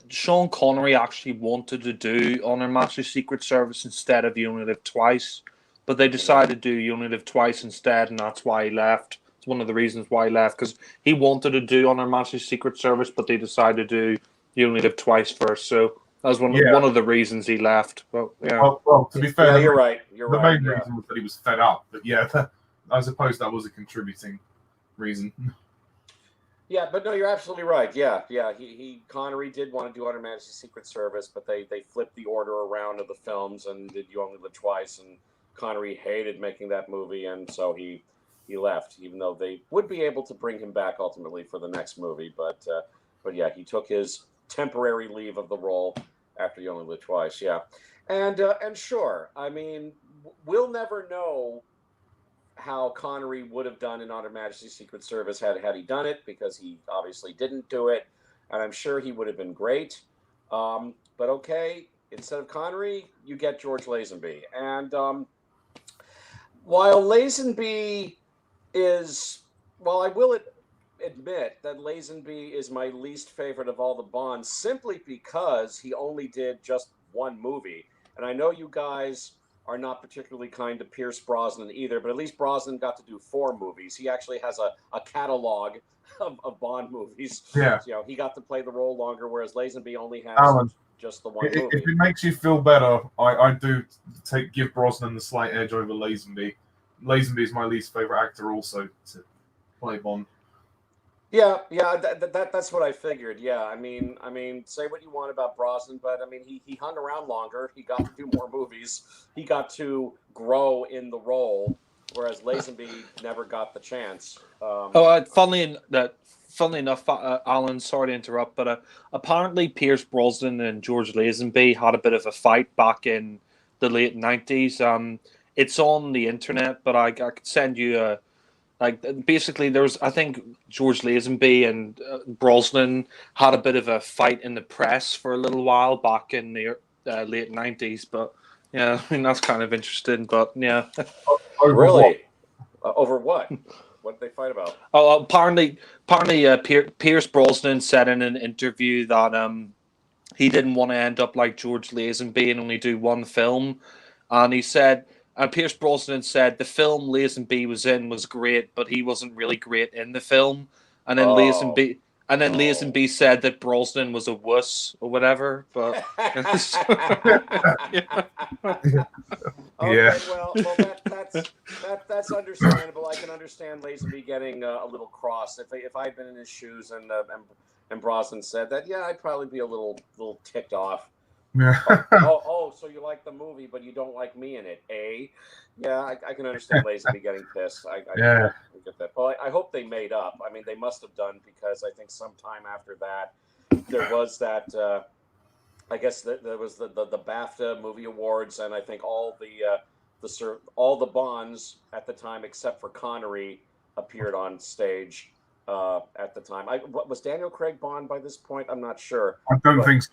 Sean Connery actually wanted to do On Her Majesty's Secret Service instead of You Only Live Twice, but they decided to do You Only Live Twice instead, and that's why he left. It's one of the reasons why he left, because he wanted to do On Her Majesty's Secret Service, but they decided to do You Only Live Twice first. So that was one of the reasons he left. But well, to be fair, you're right. The main reason was that he was fed up. But I suppose that was a contributing reason. Yeah, but no, you're absolutely right. Yeah. Connery did want to do On Her Majesty's Secret Service, but they flipped the order around of the films and did You Only Live Twice, and Connery hated making that movie, and so he left, even though they would be able to bring him back ultimately for the next movie. But yeah, he took his temporary leave of the role after You Only Live Twice. Yeah, and sure, I mean, we'll never know how Connery would have done in On Her Majesty's Secret Service had he done it, because he obviously didn't do it, and I'm sure he would have been great. But okay, instead of Connery, you get George Lazenby. And while Lazenby is, I will admit that Lazenby is my least favorite of all the Bonds, simply because he only did just one movie. And I know you guys are not particularly kind to Pierce Brosnan either, but at least Brosnan got to do 4 movies. He actually has a catalog of Bond movies. Yeah. So, he got to play the role longer, whereas Lazenby only has just the one movie. If it makes you feel better, I do give Brosnan the slight edge over Lazenby. Lazenby is my least favorite actor also to play Bond. Yeah, that's what I figured. Yeah, I mean, say what you want about Brosnan, but I mean, he hung around longer. He got to do more movies. He got to grow in the role, whereas Lazenby never got the chance. Funnily enough, Alan, sorry to interrupt, but apparently Pierce Brosnan and George Lazenby had a bit of a fight back in the late 90s. It's on the internet, but I could send you basically, there was, I think, George Lazenby and Brosnan had a bit of a fight in the press for a little while back in the late 90s. But yeah, I mean, that's kind of interesting. But yeah. Really? Over what? What did they fight about? Oh, apparently, Pierce Brosnan said in an interview that he didn't want to end up like George Lazenby and only do one film. And he said, Pierce Brosnan said the film Lazenby was in was great, but he wasn't really great in the film. And then Lazenby said that Brosnan was a wuss or whatever. But Okay, well, that's understandable. I can understand Lazenby getting a little cross. If I'd been in his shoes and Brosnan said that, yeah, I'd probably be a little ticked off. Yeah. So you like the movie, but you don't like me in it, eh? Yeah, I can understand Lazenby getting pissed. I get that. Well, I hope they made up. I mean, they must have done, because I think sometime after that, there was that. I guess there was the BAFTA Movie Awards, and I think all the Bonds at the time, except for Connery, appeared on stage. At the time, was Daniel Craig Bond by this point? I'm not sure. I don't think so.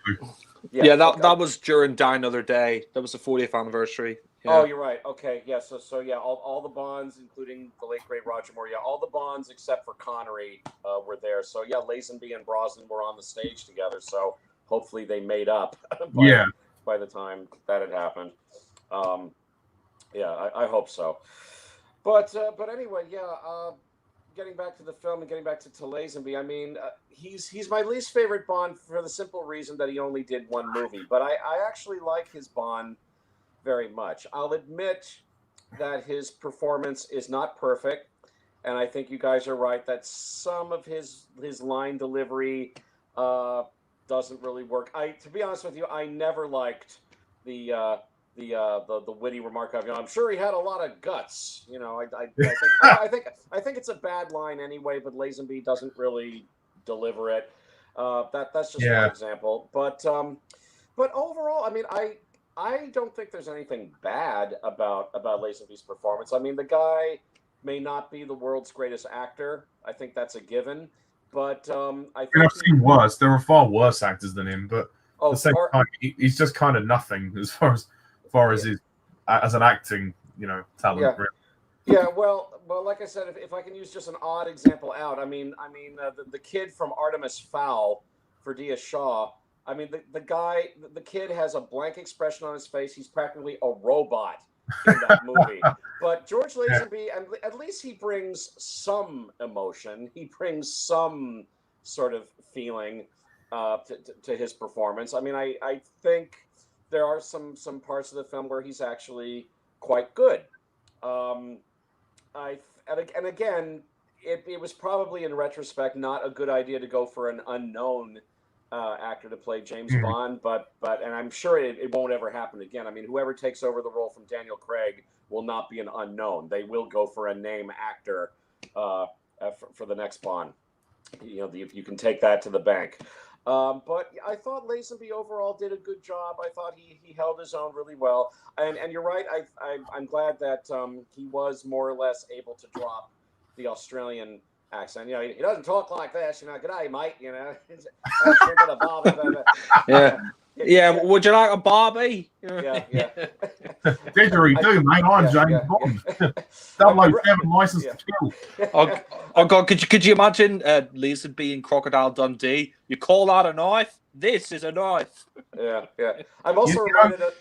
Yeah, that was during Die Another Day. That was the 40th anniversary. Yeah. Oh, you're right. Okay, yeah. So yeah, all the Bonds, including the late great Roger Moore. Yeah, all the Bonds except for Connery were there. So yeah, Lazenby and Brosnan were on the stage together. So hopefully they made up. By the time that had happened. Yeah, I hope so. But anyway, yeah. Getting back to the film and getting back to Lazenby, I mean, he's my least favorite Bond for the simple reason that he only did one movie. But I actually like his Bond very much. I'll admit that his performance is not perfect, and I think you guys are right that some of his line delivery doesn't really work. To be honest with you, I never liked the witty remark of, I'm sure he had a lot of guts. I think it's a bad line anyway, but Lazenby doesn't really deliver it. That's just one example. But overall, I mean, I don't think there's anything bad about Lazenby's performance. I mean, the guy may not be the world's greatest actor. I think that's a given. But I think I've seen worse. There are far worse actors than him, but Oh, the same time, he's just kind of nothing as far as his as an acting, talent. Yeah. Really. Yeah, well, like I said, if I can use just an odd example out, the kid from Artemis Fowl for Dia Shaw. I mean, the kid has a blank expression on his face. He's practically a robot in that movie. But George Lazenby, at least he brings some emotion. He brings some sort of feeling to his performance. I mean, I think there are some parts of the film where he's actually quite good. And again, it was probably in retrospect not a good idea to go for an unknown actor to play James Bond, but and I'm sure it won't ever happen again. I mean, whoever takes over the role from Daniel Craig will not be an unknown. They will go for a name actor for the next Bond. You can take that to the bank. But I thought Lazenby overall did a good job. I thought he held his own really well. And you're right. I'm glad that he was more or less able to drop the Australian accent. He doesn't talk like this. G'day, mate. Yeah. Would you like a Barbie? Yeah. Didgeridoo, mate. I'm James Bond. 007 license to kill. Oh God! Could you imagine Lazenby and Crocodile Dundee? You call that a knife? This is a knife. Yeah. I'm also reminded of.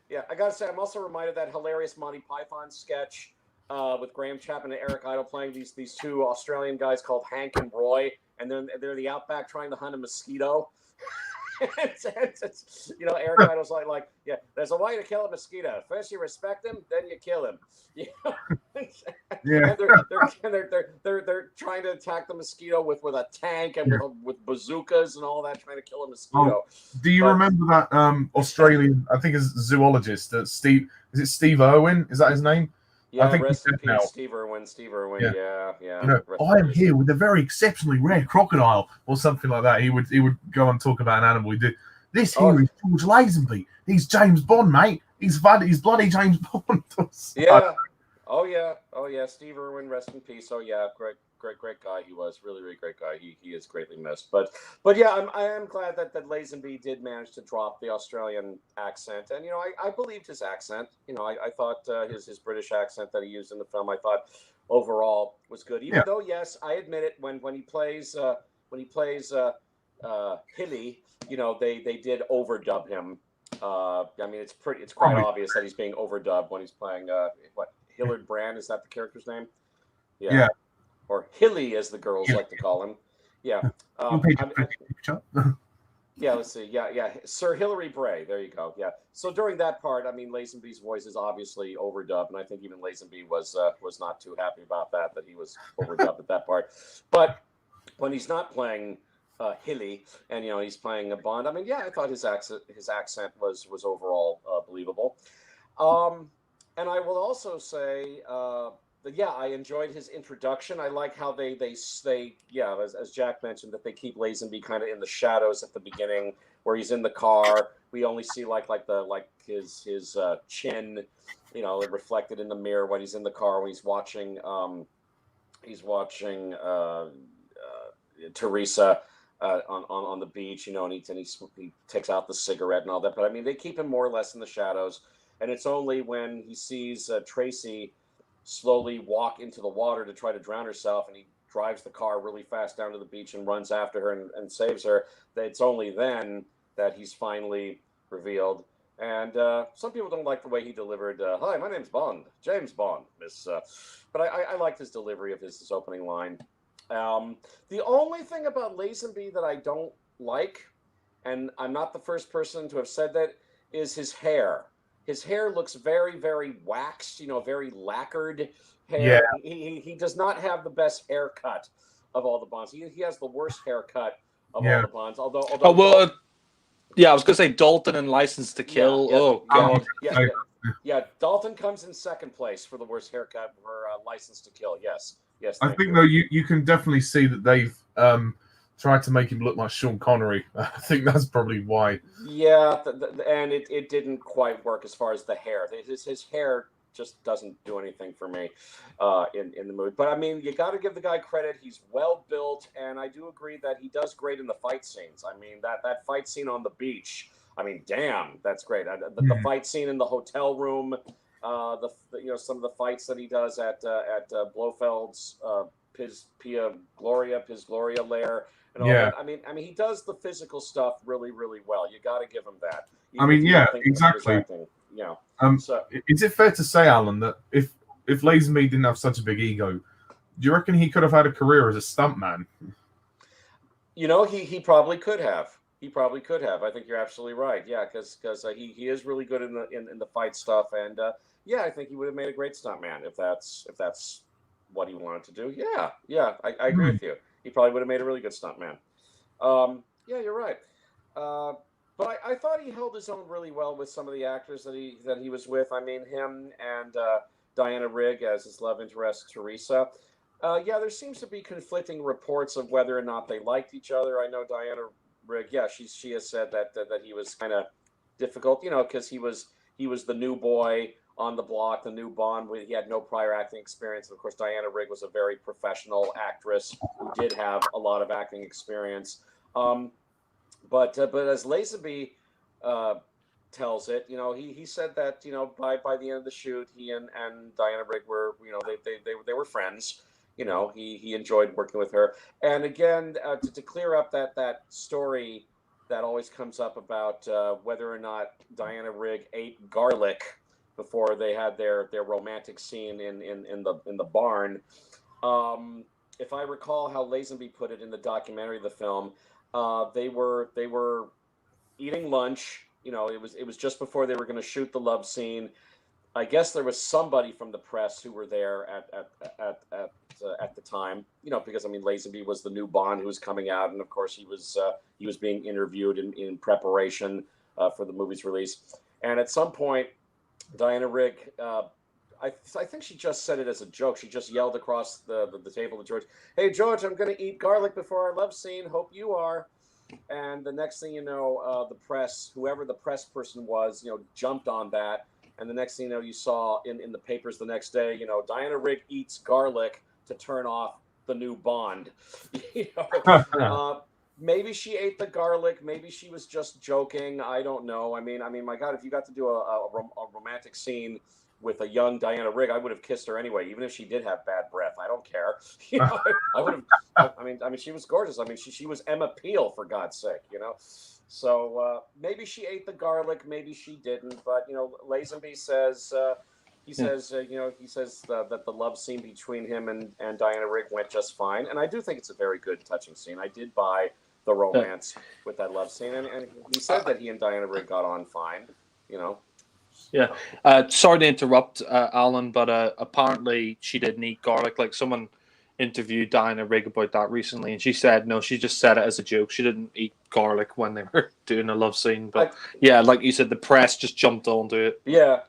Yeah, I gotta say, I'm also reminded of that hilarious Monty Python sketch with Graham Chapman and Eric Idle playing these two Australian guys called Hank and Roy, and they're in the outback trying to hunt a mosquito. Eric Idle's like, yeah, there's a way to kill a mosquito. First you respect him, then you kill him. Yeah. And they're trying to attack the mosquito with a tank and with bazookas and all that, trying to kill a mosquito. Do you remember that Australian? I think it's zoologist. Steve. Is it Steve Irwin? Is that his name? Yeah, I think rest in peace, now. Steve Irwin. Yeah. I am here with a very exceptionally rare crocodile, or something like that. He would go and talk about an animal. He did. This here is George Lazenby. He's James Bond, mate. He's bloody James Bond. Yeah. Oh yeah. Steve Irwin, rest in peace. Oh yeah, great guy. He was really great guy. He is greatly missed. But yeah, I am glad that Lazenby did manage to drop the Australian accent, and I believed his accent. I thought his British accent that he used in the film, I thought overall was good. Even though, yes, I admit it, when he plays Hilly, they did overdub him. It's quite obvious that he's being overdubbed when he's playing Hillard Brand, is that the character's name? Yeah. Or Hilly, as the girls like to call him. Yeah. Let's see. Yeah. Sir Hilary Bray. There you go. Yeah. So during that part, Lazenby's voice is obviously overdubbed, and I think even Lazenby was not too happy about that he was overdubbed at that part. But when he's not playing Hilly, and he's playing a Bond, I thought his accent was overall believable. And I will also say that, I enjoyed his introduction. I like how they as Jack mentioned, that they keep Lazenby kind of in the shadows at the beginning, where he's in the car. We only see his chin, reflected in the mirror when he's in the car, when he's watching Teresa on the beach, and he takes out the cigarette and all that. But they keep him more or less in the shadows. And it's only when he sees Tracy slowly walk into the water to try to drown herself, and he drives the car really fast down to the beach and runs after her and saves her, that it's only then that he's finally revealed. And some people don't like the way he delivered, "Hi, my name's Bond, James Bond, Miss..." But I liked his delivery of his opening line. The only thing about Lazenby that I don't like, and I'm not the first person to have said that, is his hair. His hair looks very, very waxed, very lacquered hair. Yeah. He does not have the best haircut of all the Bonds. He has the worst haircut of all the Bonds. Although I was going to say Dalton and License to Kill. God. Dalton comes in second place for the worst haircut for License to Kill. Yes. I think though you can definitely see that they've tried to make him look like Sean Connery. I think that's probably why. Yeah, and it didn't quite work as far as the hair. His hair just doesn't do anything for me in the movie. But you got to give the guy credit. He's well built, and I do agree that he does great in the fight scenes. That fight scene on the beach I mean, damn, that's great. The fight scene in the hotel room, some of the fights that he does at Blofeld's Piz Gloria lair, and all that. I mean, he does the physical stuff really, really well. You got to give him that. I mean, yeah, exactly. So, is it fair to say, Alan, that if Lazenby didn't have such a big ego, do you reckon he could have had a career as a stuntman? You know, he probably could have. He probably could have. I think you're absolutely right. Yeah, because he is really good in the fight stuff, and yeah, I think he would have made a great stuntman if that's what he wanted to do. Yeah, I agree with you. He probably would have made a really good stuntman. Yeah, you're right. But I thought he held his own really well with some of the actors that he was with. I mean, him and Diana Rigg as his love interest, Teresa. Yeah, there seems to be conflicting reports of whether or not they liked each other. I know Diana Rigg, yeah, she has said that he was kind of difficult, because he was the new boy on the block, the new Bond. He had no prior acting experience. And of course, Diana Rigg was a very professional actress who did have a lot of acting experience. But as Lazenby tells it, he said that by the end of the shoot, he and Diana Rigg were they were friends. He enjoyed working with her. And again, to clear up that story that always comes up about whether or not Diana Rigg ate garlic before they had their romantic scene in the barn. If I recall how Lazenby put it in the documentary of the film, they were eating lunch. It was just before they were going to shoot the love scene. I guess there was somebody from the press who were there at the time, because I mean Lazenby was the new Bond who was coming out, and of course he was being interviewed in preparation for the movie's release. And at some point, Diana Rigg, I think she just said it as a joke. She just yelled across the table to George, "Hey George, I'm going to eat garlic before our love scene. Hope you are." And the next thing you know, the press, whoever the press person was, jumped on that. And the next thing you saw in the papers the next day, Diana Rigg eats garlic to turn off the new Bond. Maybe she ate the garlic. Maybe she was just joking. I don't know. I mean, my God, if you got to do a romantic scene with a young Diana Rigg, I would have kissed her anyway, even if she did have bad breath. I don't care. I would have. I mean, she was gorgeous. I mean, she was Emma Peel, for God's sake. So maybe she ate the garlic, maybe she didn't. But Lazenby says he says that the love scene between him and Diana Rigg went just fine, and I do think it's a very good, touching scene. I did buy the romance with that love scene, and he said that he and Diana Rigg got on fine. Yeah. Sorry to interrupt, Alan, but apparently she didn't eat garlic. Like someone interviewed Diana Rigg about that recently, and she said no, she just said it as a joke. She didn't eat garlic when they were doing a love scene. But yeah, like you said, the press just jumped onto it. Yeah.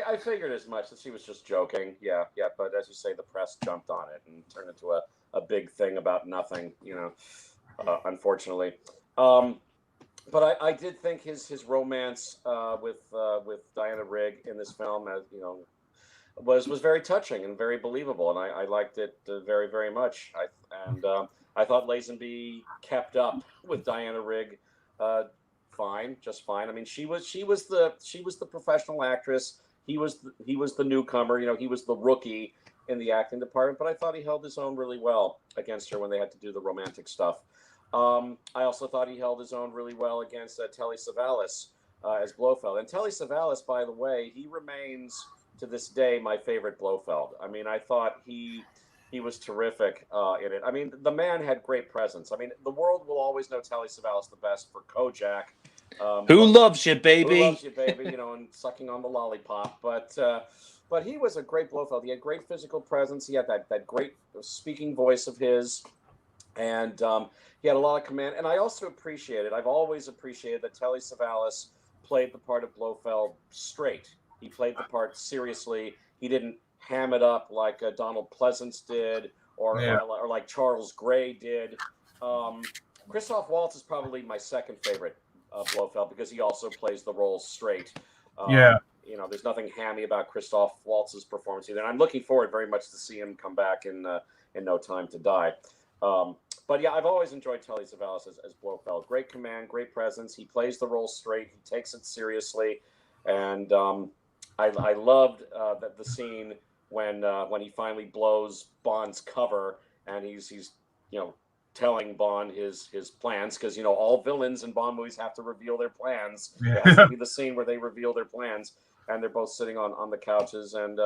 I figured as much, that she was just joking. Yeah. But as you say, the press jumped on it and turned into a big thing about nothing. Unfortunately. But I did think his romance with Diana Rigg in this film, as was very touching and very believable, and I liked it very, very much. I thought Lazenby kept up with Diana Rigg just fine. I mean, she was the professional actress. He was the newcomer. He was the rookie in the acting department. But I thought he held his own really well against her when they had to do the romantic stuff. I also thought he held his own really well against Telly Savalas as Blofeld. And Telly Savalas, by the way, he remains to this day my favorite Blofeld. I mean, I thought he was terrific in it. I mean, the man had great presence. I mean, the world will always know Telly Savalas the best for Kojak. Who loves you, baby? Who loves you, baby? And sucking on the lollipop. But he was a great Blofeld. He had great physical presence. He had that great speaking voice of his. And he had a lot of command. And I also I've always appreciated that Telly Savalas played the part of Blofeld straight. He played the part seriously. He didn't ham it up like Donald Pleasance did or like Charles Gray did. Christoph Waltz is probably my second favorite Blofeld because he also plays the role straight. There's nothing hammy about Christoph Waltz's performance either. And I'm looking forward very much to see him come back in No Time to Die. But yeah, I've always enjoyed Telly Savalas as Blofeld. Great command, great presence. He plays the role straight. He takes it seriously, and I loved the scene when he finally blows Bond's cover, and he's telling Bond his plans, because all villains in Bond movies have to reveal their plans. There has to be the scene where they reveal their plans, and they're both sitting on the couches, and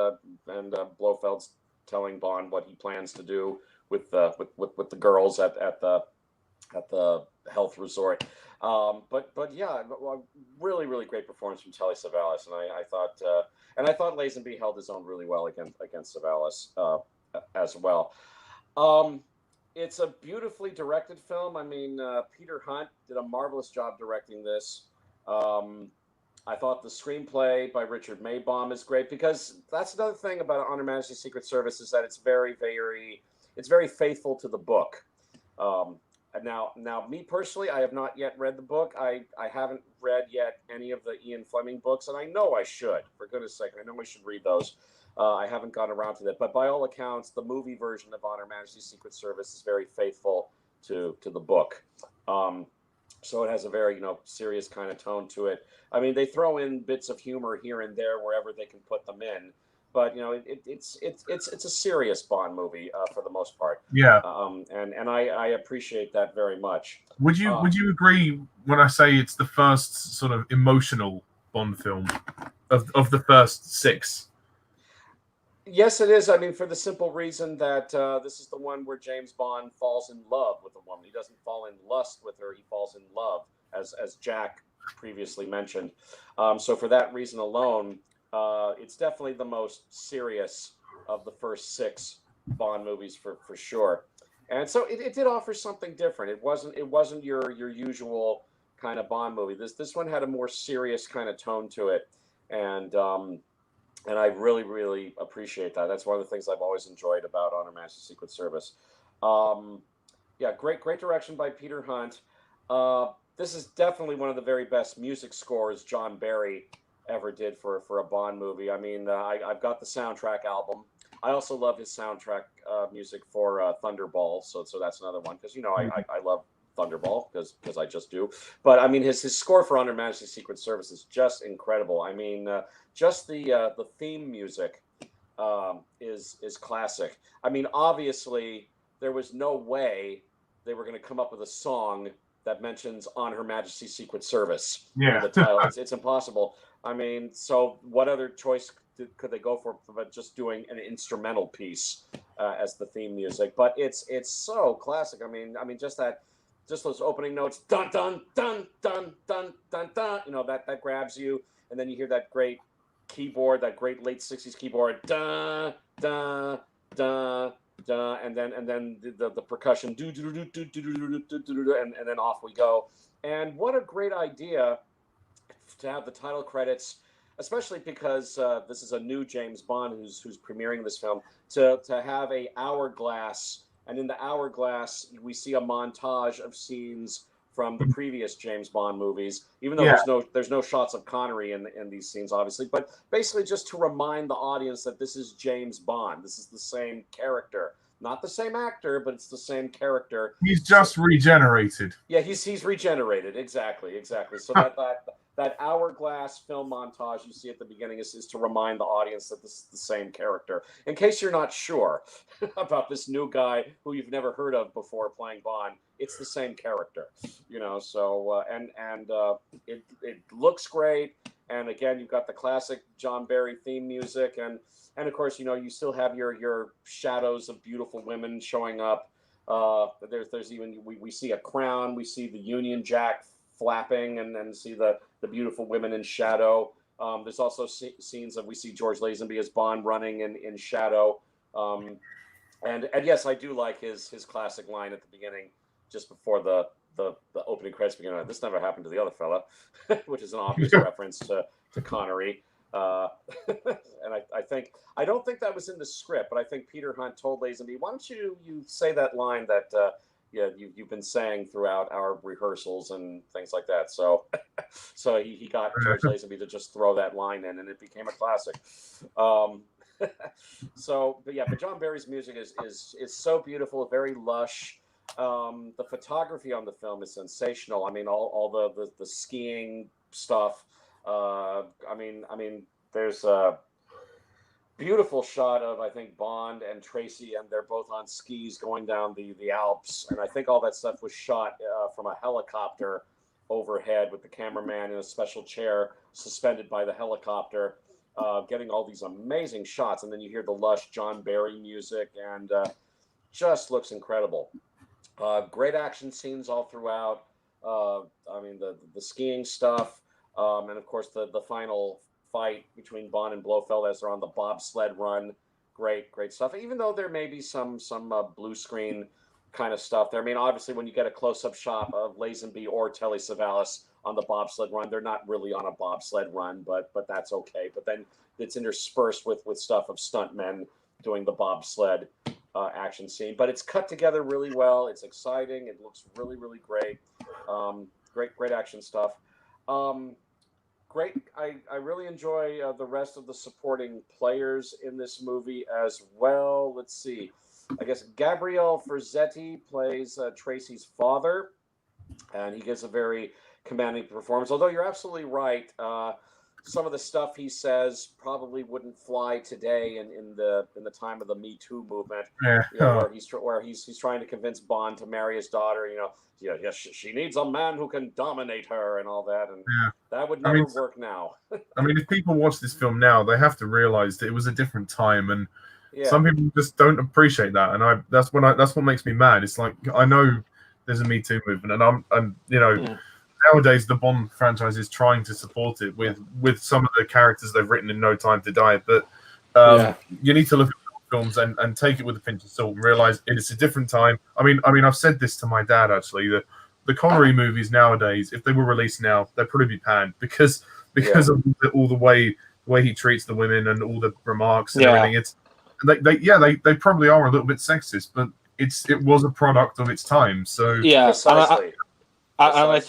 Blofeld's telling Bond what he plans to do with the girls at the health resort. But yeah, really great performance from Telly Savalas, and I thought Lazenby held his own really well against Savalas as well. It's a beautifully directed film. I mean, Peter Hunt did a marvelous job directing this. I thought the screenplay by Richard Maybaum is great, because that's another thing about On Her Majesty's Secret Service, is that it's very faithful to the book. Now, me personally, I have not yet read the book. I haven't read yet any of the Ian Fleming books, and I know I should. For goodness sake, I know I should read those. I haven't gotten around to that. But by all accounts, the movie version of On Her Majesty's Secret Service is very faithful to the book. So it has a very serious kind of tone to it. I mean, they throw in bits of humor here and there wherever they can put them in. But it's a serious Bond movie for the most part. Yeah. And I appreciate that very much. Would you agree when I say it's the first sort of emotional Bond film of the first 6? Yes, it is. I mean, for the simple reason that this is the one where James Bond falls in love with a woman. He doesn't fall in lust with her. He falls in love, as Jack previously mentioned. So for that reason alone, it's definitely the most serious of the first 6 Bond movies for sure. And so it did offer something different. It wasn't your usual kind of Bond movie. This one had a more serious kind of tone to it, and I really appreciate that. That's one of the things I've always enjoyed about On Her Majesty's Secret Service. Yeah, great direction by Peter Hunt. This is definitely one of the very best music scores John Barry ever did for a Bond movie. I mean, I've got the soundtrack album. I also love his soundtrack music for Thunderball, so that's another one, because I love Thunderball because I just do. But I mean, his score for On Her Majesty's Secret Service is just incredible. I mean, just the theme music is classic. I mean, obviously there was no way they were going to come up with a song that mentions On Her Majesty's Secret Service in the title. It's impossible. I mean, so what other choice could they go for but just doing an instrumental piece as the theme music? But it's so classic. I mean, just those opening notes, dun dun dun dun dun dun dun. That grabs you, and then you hear that great keyboard, that great late 60s keyboard, dun dun dun dun, and then the percussion, do do do do do do do do, and then off we go. And what a great idea to have the title credits, especially because this is a new James Bond who's premiering this film, to have a hourglass, and in the hourglass we see a montage of scenes from the previous James Bond movies, even though there's no shots of Connery in these scenes, obviously, but basically just to remind the audience that this is James Bond. This is the same character. Not the same actor, but it's the same character. He's just regenerated. Yeah, he's regenerated. Exactly. So that hourglass film montage you see at the beginning is to remind the audience that this is the same character. In case you're not sure about this new guy who you've never heard of before playing Bond, it's the same character. So it looks great. And again, you've got the classic John Barry theme music, and of course, you still have your shadows of beautiful women showing up. There's even we see a crown, we see the Union Jack flapping, and see the beautiful women in shadow. There's also scenes of we see George Lazenby as Bond running in shadow. And yes, I do like his classic line at the beginning, just before the opening credits begin. This never happened to the other fella, which is an obvious reference to Connery. And I don't think that was in the script, but I think Peter Hunt told Lazenby, why don't you say that line that you've been saying throughout our rehearsals and things like that. So he got George Lazenby to just throw that line in, and it became a classic. But John Barry's music is so beautiful, very lush. The photography on the film is sensational. I mean, all the skiing stuff. There's a beautiful shot of, I think, Bond and Tracy, and they're both on skis going down the Alps. And I think all that stuff was shot from a helicopter overhead with the cameraman in a special chair suspended by the helicopter, getting all these amazing shots. And then you hear the lush John Barry music, and just looks incredible. Great action scenes all throughout. The skiing stuff, and of course the final fight between Bond and Blofeld as they're on the bobsled run. Great stuff. Even though there may be some blue screen kind of stuff there. I mean, obviously, when you get a close-up shot of Lazenby or Telly Savalas on the bobsled run, they're not really on a bobsled run, but that's okay. But then it's interspersed with stuff of stuntmen doing the bobsled action scene. But it's cut together really well. It's exciting. It looks really, really great. Great action stuff. Great. I really enjoy the rest of the supporting players in this movie as well. Let's see. I guess Gabriel Ferzetti plays Tracy's father, and he gives a very commanding performance. Although you're absolutely right, some of the stuff he says probably wouldn't fly today in the time of the Me Too movement. Yeah. Where he's trying to convince Bond to marry his daughter. She needs a man who can dominate her and all that, and that would never work now. I mean, if people watch this film now, they have to realize that it was a different time, and some people just don't appreciate that, and that's what makes me mad. It's like, I know there's a Me Too movement, and nowadays the Bond franchise is trying to support it with some of the characters they've written in No Time to Die, but you need to look at films and take it with a pinch of salt and realize it's a different time. I mean, I've said this to my dad actually. The Connery movies nowadays, if they were released now, they'd probably be panned because of all the way he treats the women and all the remarks and everything. It's they probably are a little bit sexist, but it was a product of its time. So precisely. I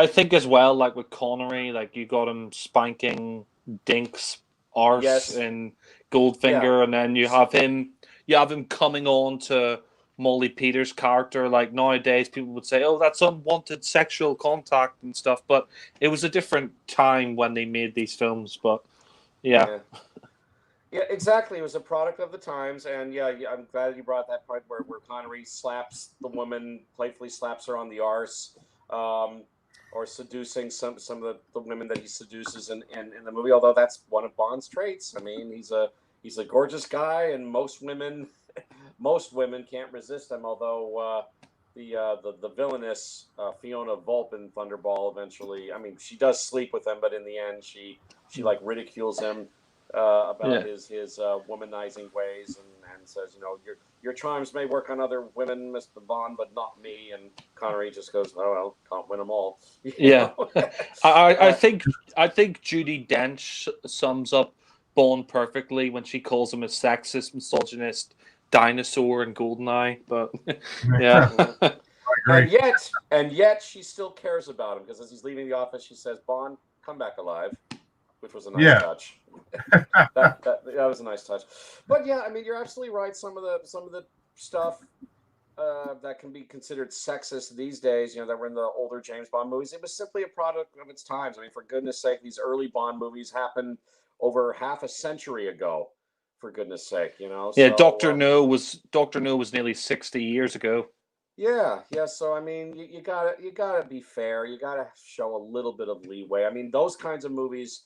think as well, like with Connery, like you got him spanking Dink's arse and Goldfinger, and then you have him coming on to Molly Peters' character. Like nowadays, people would say, "Oh, that's unwanted sexual contact and stuff," but it was a different time when they made these films. But yeah, exactly. It was a product of the times, and I'm glad you brought that point where Connery slaps the woman, playfully slaps her on the arse, or seducing some of the women that he seduces in the movie. Although that's one of Bond's traits. I mean, he's a gorgeous guy, and most women can't resist him. Although the villainous Fiona Volpe in Thunderball eventually, I mean, she does sleep with him, but in the end, she like ridicules him about his womanizing ways and says, your charms may work on other women, Mr. Bond, but not me. And Connery just goes, "Oh well, can't win them all." I think Judi Dench sums up Bond perfectly when she calls him a sexist, misogynist dinosaur in Goldeneye. But and yet she still cares about him, because as he's leaving the office, she says, "Bond, come back alive," which was a nice touch. that was a nice touch. But I mean, you're absolutely right. Some of the stuff that can be considered sexist these days, that were in the older James Bond movies, it was simply a product of its times. I mean, for goodness sake, these early Bond movies happened over half a century ago. For goodness sake, So, Dr. No was nearly 60 years ago. So I mean, you gotta be fair. You gotta show a little bit of leeway. I mean, those kinds of movies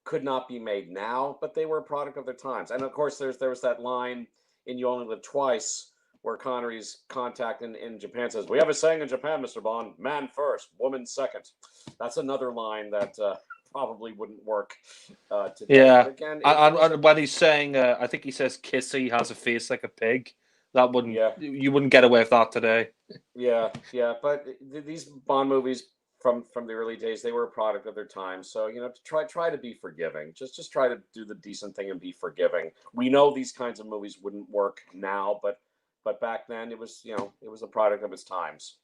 could not be made now, but they were a product of their times. And of course, there was that line in You Only Live Twice where Connery's contact in Japan says, "We have a saying in Japan, Mr. Bond, man first, woman second." That's another line that probably wouldn't work today. Yeah. But again, and when he's saying, I think he says, "Kissy has a face like a pig." That wouldn't you wouldn't get away with that today. But these Bond movies from the early days, they were a product of their time. So try to be forgiving. Just try to do the decent thing and be forgiving. We know these kinds of movies wouldn't work now, but back then it was it was a product of its times.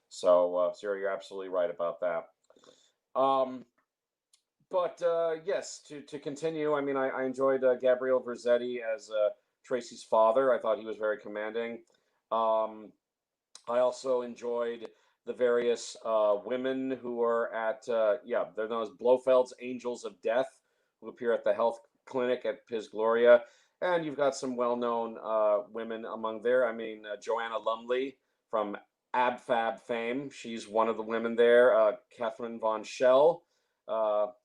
So you're absolutely right about that. Yes, to continue, I mean, I enjoyed Gabriel Verzetti as Tracy's father. I thought he was very commanding. I also enjoyed the various women who are at, they're known as Blofeld's Angels of Death, who appear at the health clinic at Piz Gloria. And you've got some well known women among there. I mean, Joanna Lumley from Ab Fab fame. She's one of the women there. Catherine Von Schell,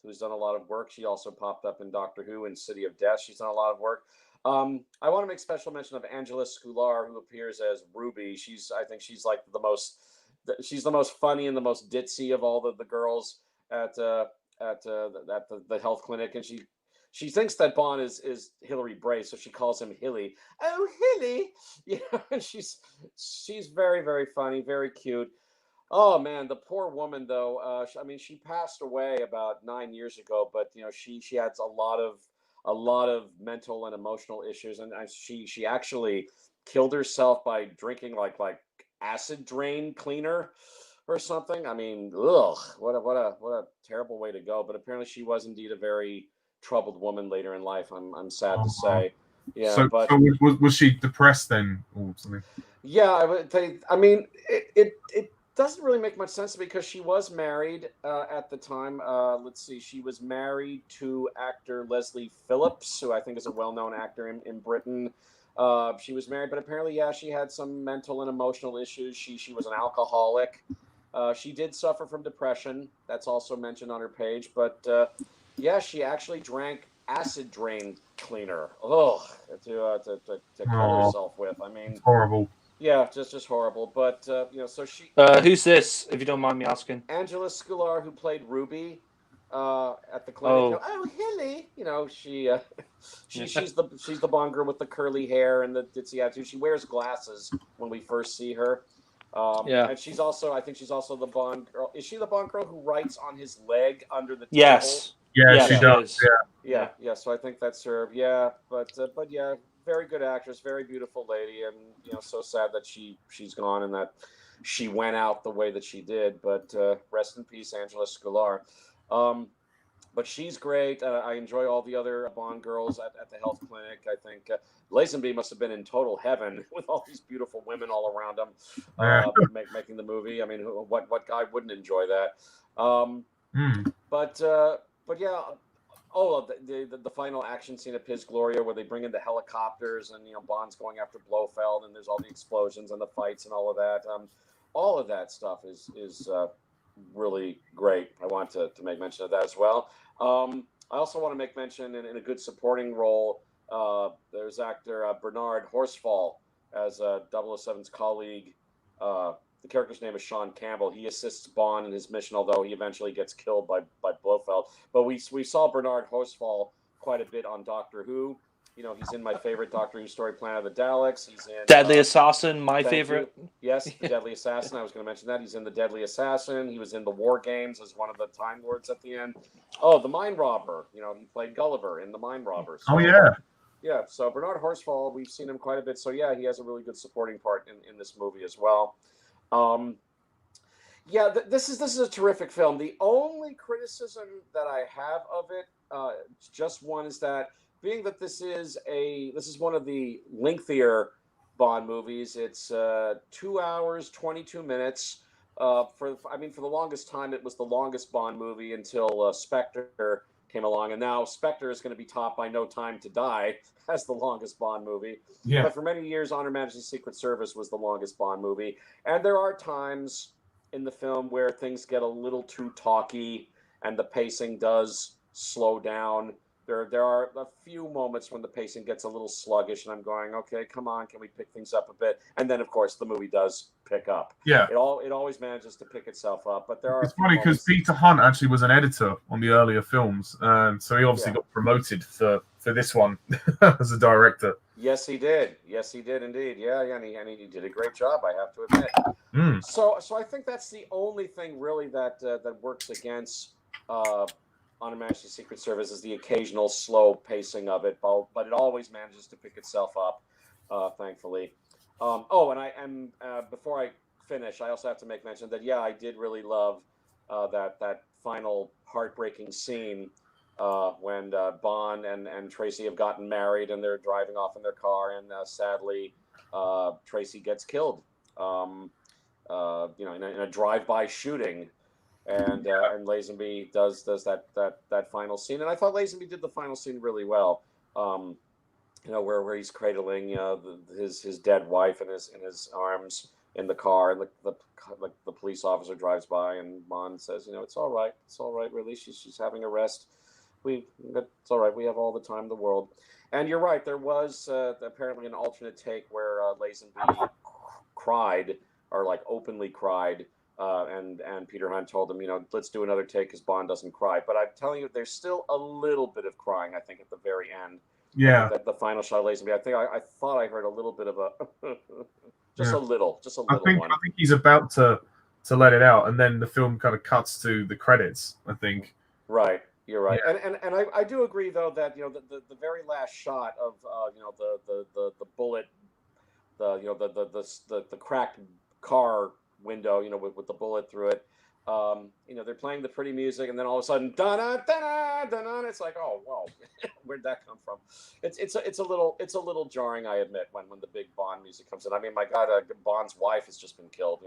who's done a lot of work. She also popped up in Doctor Who and City of Death. She's done a lot of work. I want to make special mention of Angela Scular, who appears as Ruby. I think she's like she's the most funny and the most ditzy of all the girls at the health clinic, and she thinks that Bond is Hilary Brace, so she calls him Hilly. Oh, Hilly, and she's very very funny, very cute. Oh man, the poor woman though. I mean, she passed away about 9 years ago, but she had a lot of mental and emotional issues, and she actually killed herself by drinking like acid drain cleaner or something. I mean, ugh, what a terrible way to go. But apparently, she was indeed a very troubled woman later in life. I'm sad to say. Yeah, so, but so was she depressed then, or something? yeah, I would think. I mean, it doesn't really make much sense because she was married at the time. Let's see, she was married to actor Leslie Phillips, who I think is a well-known actor in Britain. She was married, but apparently, yeah, she had some mental and emotional issues. She was an alcoholic. She did suffer from depression. That's also mentioned on her page. But yeah, she actually drank acid drain cleaner. Ugh, to kill herself with. I mean, it's horrible. yeah, just horrible. But so Who's this, if you don't mind me asking? Angela Scular, who played Ruby at the clinic. Oh, Hilly. She's the Bond girl with the curly hair and the ditzy attitude. She wears glasses when we first see her. Yeah. And I think she's also the Bond girl. Is she the Bond girl who writes on his leg under the table? Yes. Yeah, she does. Yeah. So I think that's her. Yeah, but yeah, very good actress, very beautiful lady, and so sad that she's gone and that she went out the way that she did. But rest in peace, Angela Scular. But she's great. I enjoy all the other Bond girls at the health clinic. I think Lazenby must have been in total heaven with all these beautiful women all around him, making the movie. I mean, what guy wouldn't enjoy that? But yeah. Oh, the final action scene of Piz Gloria, where they bring in the helicopters and Bond's going after Blofeld, and there's all the explosions and the fights and all of that. All of that stuff is really great. I want to make mention of that as well. I also want to make mention in a good supporting role. There's actor Bernard Horstfall as 007's colleague. The character's name is Sean Campbell. He assists Bond in his mission, although he eventually gets killed by Blofeld. But we saw Bernard Horstfall quite a bit on Doctor Who. He's in my favorite Doctor Who story, Planet of the Daleks. He's in Deadly Assassin, my favorite. Yes, the Deadly Assassin. I was going to mention that. He's in the Deadly Assassin. He was in the War Games as one of the Time Lords at the end. Oh, the Mind Robber. He played Gulliver in the Mind Robber. So, yeah. So Bernard Horstfall, we've seen him quite a bit. So yeah, he has a really good supporting part in this movie as well. Yeah, this is a terrific film. The only criticism that I have of it, just one, is that being that this is one of the lengthier Bond movies. It's 2 hours 22 minutes. For the longest time, it was the longest Bond movie until Spectre came along, and now Spectre is going to be topped by No Time to Die as the longest Bond movie. Yeah. But for many years, On Her Majesty's Secret Service was the longest Bond movie, and there are times in the film where things get a little too talky and the pacing does slow down. There are a few moments when the pacing gets a little sluggish, and I'm going, okay, come on, can we pick things up a bit? And then, of course, the movie does pick up. Yeah. It always manages to pick itself up, but there are. It's funny because Peter Hunt actually was an editor on the earlier films, so he obviously got promoted for this one as a director. Yes, he did. Yes, he did indeed. Yeah, and he did a great job, I have to admit. So I think that's the only thing really that works against On Her Majesty's Secret Service is the occasional slow pacing of it, but it always manages to pick itself up, thankfully. And before I finish, I also have to make mention that I did really love that final heartbreaking scene when Bond and Tracy have gotten married and they're driving off in their car, and sadly Tracy gets killed. in a drive-by shooting, and Lazenby does that final scene, and I thought Lazenby did the final scene really well. Where he's cradling his dead wife in his arms in the car, and the police officer drives by, and Bond says, it's all right, really, she's having a rest. It's all right. We have all the time in the world. And you're right. There was apparently an alternate take where Lazenby cried, or like openly cried, and Peter Hunt told him, let's do another take because Bond doesn't cry. But I'm telling you, there's still a little bit of crying, I think, at the very end. Yeah. The final shot of Lazenby. I thought I heard a little bit of a a little one. I think he's about to let it out, and then the film kind of cuts to the credits, I think. Right. You're right, yeah. and I do agree though that the very last shot of the bullet, the cracked car window, with the bullet through it, they're playing the pretty music, and then all of a sudden, da da da da, it's like, oh whoa, where'd that come from? It's a little jarring, I admit, when the big Bond music comes in. I mean, my God, Bond's wife has just been killed,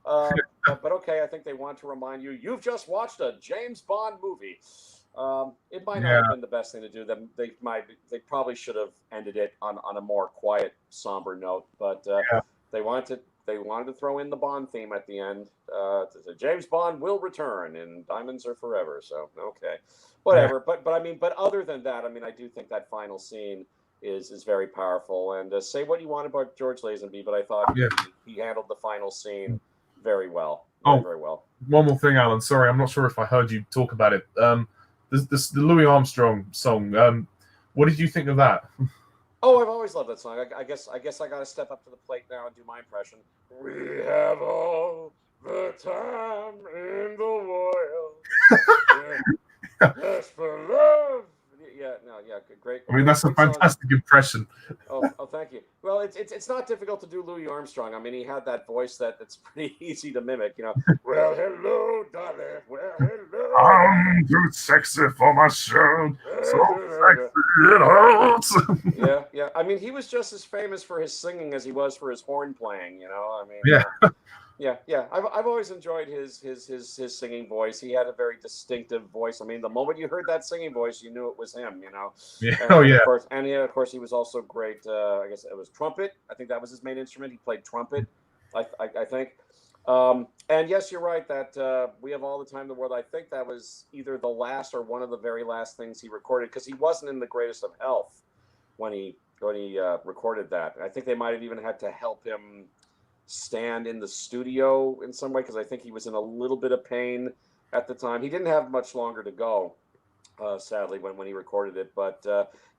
but okay, I think they want to remind you, you've just watched a James Bond movie. It might not have been the best thing to do. They probably should have ended it on a more quiet, somber note. But they wanted to throw in the Bond theme at the end. James Bond will return, and diamonds are forever. So okay, whatever. Yeah. But other than that, I do think that final scene is very powerful. And say what you want about George Lazenby, but I thought he handled the final scene very well. Very well. One more thing, Alan. Sorry, I'm not sure if I heard you talk about it. The Louis Armstrong song. What did you think of that? Oh, I've always loved that song. I guess I got to step up to the plate now and do my impression. We have all the time in the world. Yes, for love. Great. That's a fantastic impression. Oh, thank you. Well, it's not difficult to do Louis Armstrong. He had that voice that's pretty easy to mimic. Well, hello, darling. Well, hello. I'm too sexy for my shirt. So sexy it hurts. Yeah. He was just as famous for his singing as he was for his horn playing. Yeah. I've always enjoyed his singing voice. He had a very distinctive voice. The moment you heard that singing voice, you knew it was him. Yeah. Of course, he was also great. I guess it was trumpet. I think that was his main instrument. He played trumpet. I think. And yes, you're right that We Have All the Time in the World. I think that was either the last or one of the very last things he recorded, because he wasn't in the greatest of health when he recorded that. I think they might have even had to help him stand in the studio in some way, because I think he was in a little bit of pain at the time. He didn't have much longer to go, sadly, when he recorded it, but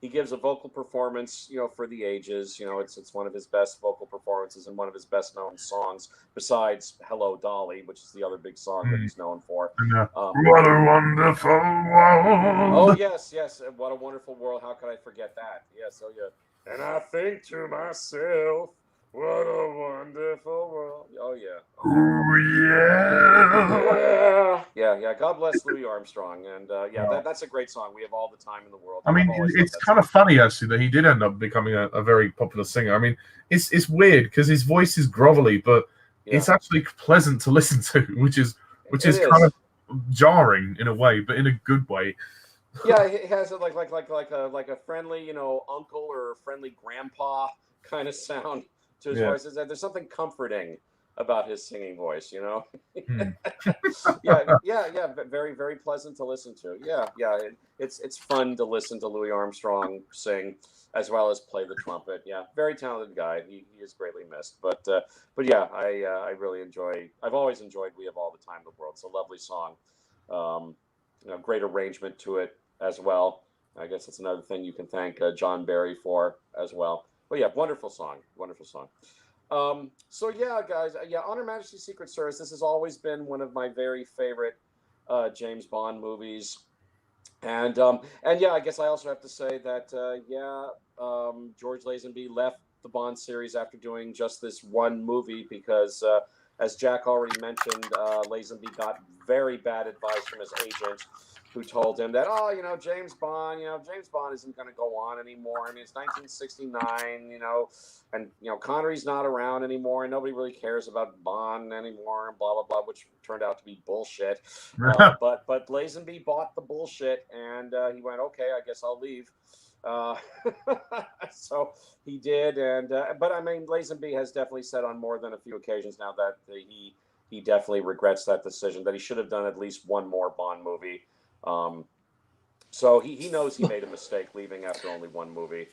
he gives a vocal performance, for the ages. It's one of his best vocal performances and one of his best known songs, besides Hello, Dolly, which is the other big song that he's known for. What a wonderful world. Oh yes, what a wonderful world. How could I forget that? Yes, oh yeah. And I think to myself, what a wonderful world. Oh, yeah. Yeah. God bless Louis Armstrong. And, that's a great song. We Have All the Time in the World. It's kind of funny, actually, that he did end up becoming a very popular singer. It's weird because his voice is grovelly, but it's actually pleasant to listen to, which is kind of jarring in a way, but in a good way. Yeah, it has like a friendly, uncle or friendly grandpa kind of sound to his voice. There's something comforting about his singing voice, very, very pleasant to listen to. It's fun to listen to Louis Armstrong sing as well as play the trumpet. Very talented guy. He is greatly missed, but I really I've always enjoyed We Have All the Time in the World. It's a lovely song. Great arrangement to it as well. I guess that's another thing you can thank John Barry for as well. But wonderful song. So guys, On Her Majesty's Secret Service. This has always been one of my very favorite James Bond movies, and I guess I also have to say that George Lazenby left the Bond series after doing just this one movie because, as Jack already mentioned, Lazenby got very bad advice from his agent who told him that, oh, James Bond isn't going to go on anymore. I mean, it's 1969, and Connery's not around anymore, and nobody really cares about Bond anymore, and blah blah blah, which turned out to be bullshit. But Lazenby bought the bullshit, and he went, okay, I guess I'll leave. So he did, and but I mean, Lazenby has definitely said on more than a few occasions now that he definitely regrets that decision, that he should have done at least one more Bond movie. So he knows he made a mistake leaving after only one movie.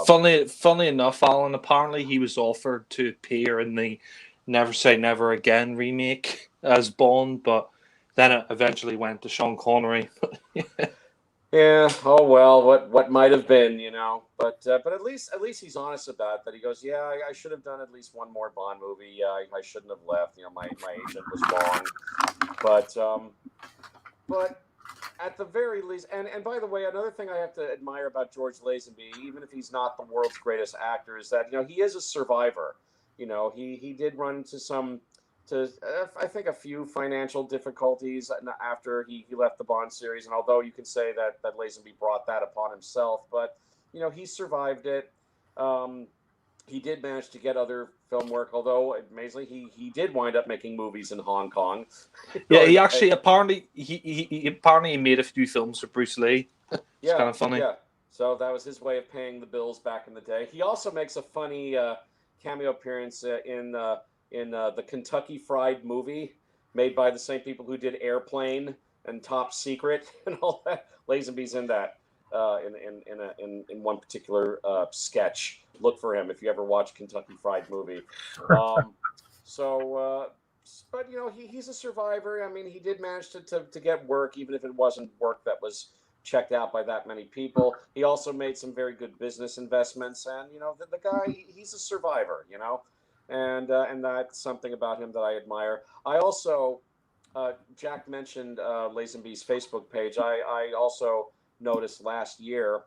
Funnily enough, Alan, apparently he was offered to appear in the Never Say Never Again remake as Bond, but then it eventually went to Sean Connery. Yeah. Oh well. What might have been, But at least he's honest about that. He goes, yeah, I should have done at least one more Bond movie. Yeah, I shouldn't have left. My agent was wrong. But at the very least, and by the way, another thing I have to admire about George Lazenby, even if he's not the world's greatest actor, is that he is a survivor. He did run into I think a few financial difficulties after he left the Bond series, and although you can say that Lazenby brought that upon himself, but he survived it. He did manage to get other film work, although amazingly he did wind up making movies in Hong Kong. Yeah, he actually apparently he made a few films for Bruce Lee. It's kind of funny. Yeah, so that was his way of paying the bills back in the day. He also makes a funny cameo appearance in the Kentucky Fried movie made by the same people who did Airplane and Top Secret and all that. Lazenby's in that in one particular sketch. Look for him if you ever watch Kentucky Fried movie. But he's a survivor. I mean, he did manage to get work, even if it wasn't work that was checked out by that many people. He also made some very good business investments, and the guy, he's a survivor. And that's something about him that I admire. I also, Jack mentioned Lazenby's Facebook page. I also noticed last year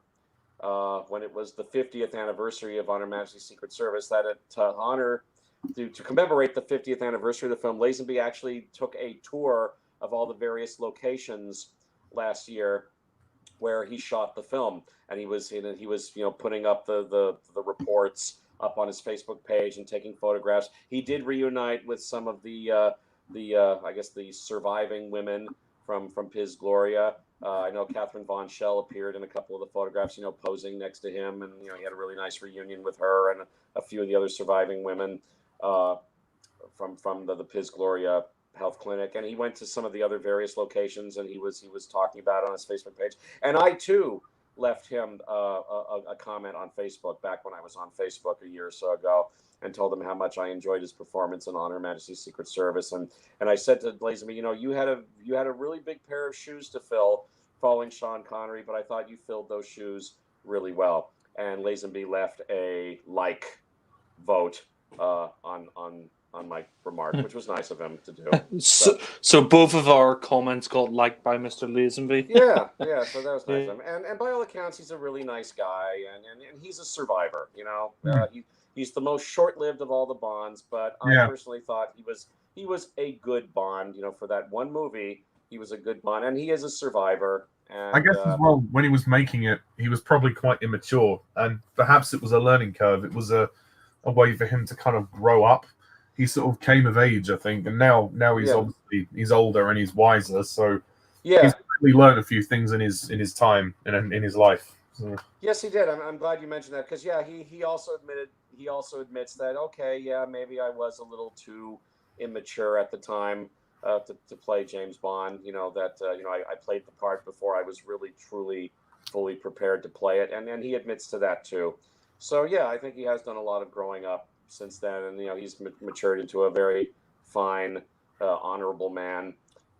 when it was the 50th anniversary of Honor Majesty's Secret Service that to commemorate the 50th anniversary of the film, Lazenby actually took a tour of all the various locations last year where he shot the film, and he was putting up the reports up on his Facebook page and taking photographs. He did reunite with some of the I guess the surviving women from Piz Gloria. I know Catherine Von Schell appeared in a couple of the photographs, posing next to him, and he had a really nice reunion with her and a few of the other surviving women from the Piz Gloria Health Clinic. And he went to some of the other various locations, and he was talking about it on his Facebook page. And I too left him a comment on Facebook back when I was on Facebook a year or so ago, and told him how much I enjoyed his performance in Honor Majesty's Secret Service. And I said to Lazenby, you had a really big pair of shoes to fill following Sean Connery, but I thought you filled those shoes really well. And Lazenby left a like vote on my remark, which was nice of him to do. So both of our comments got liked by Mr. Lazenby. Yeah, so that was nice of him. And by all accounts, he's a really nice guy, and he's a survivor. He's the most short-lived of all the Bonds, but I personally thought he was a good Bond. For that one movie, he was a good Bond, and he is a survivor. And, I guess as well, when he was making it, he was probably quite immature, and perhaps it was a learning curve. It was a way for him to kind of grow up. He sort of came of age, I think, and now he's obviously he's older and he's wiser. So he's really learned a few things in his time and in his life. So. Yes, he did. I'm glad you mentioned that, because he also admits that maybe I was a little too immature at the time to play James Bond. I played the part before I was really truly fully prepared to play it, and he admits to that too. So I think he has done a lot of growing up since then, and he's matured into a very fine, honorable man.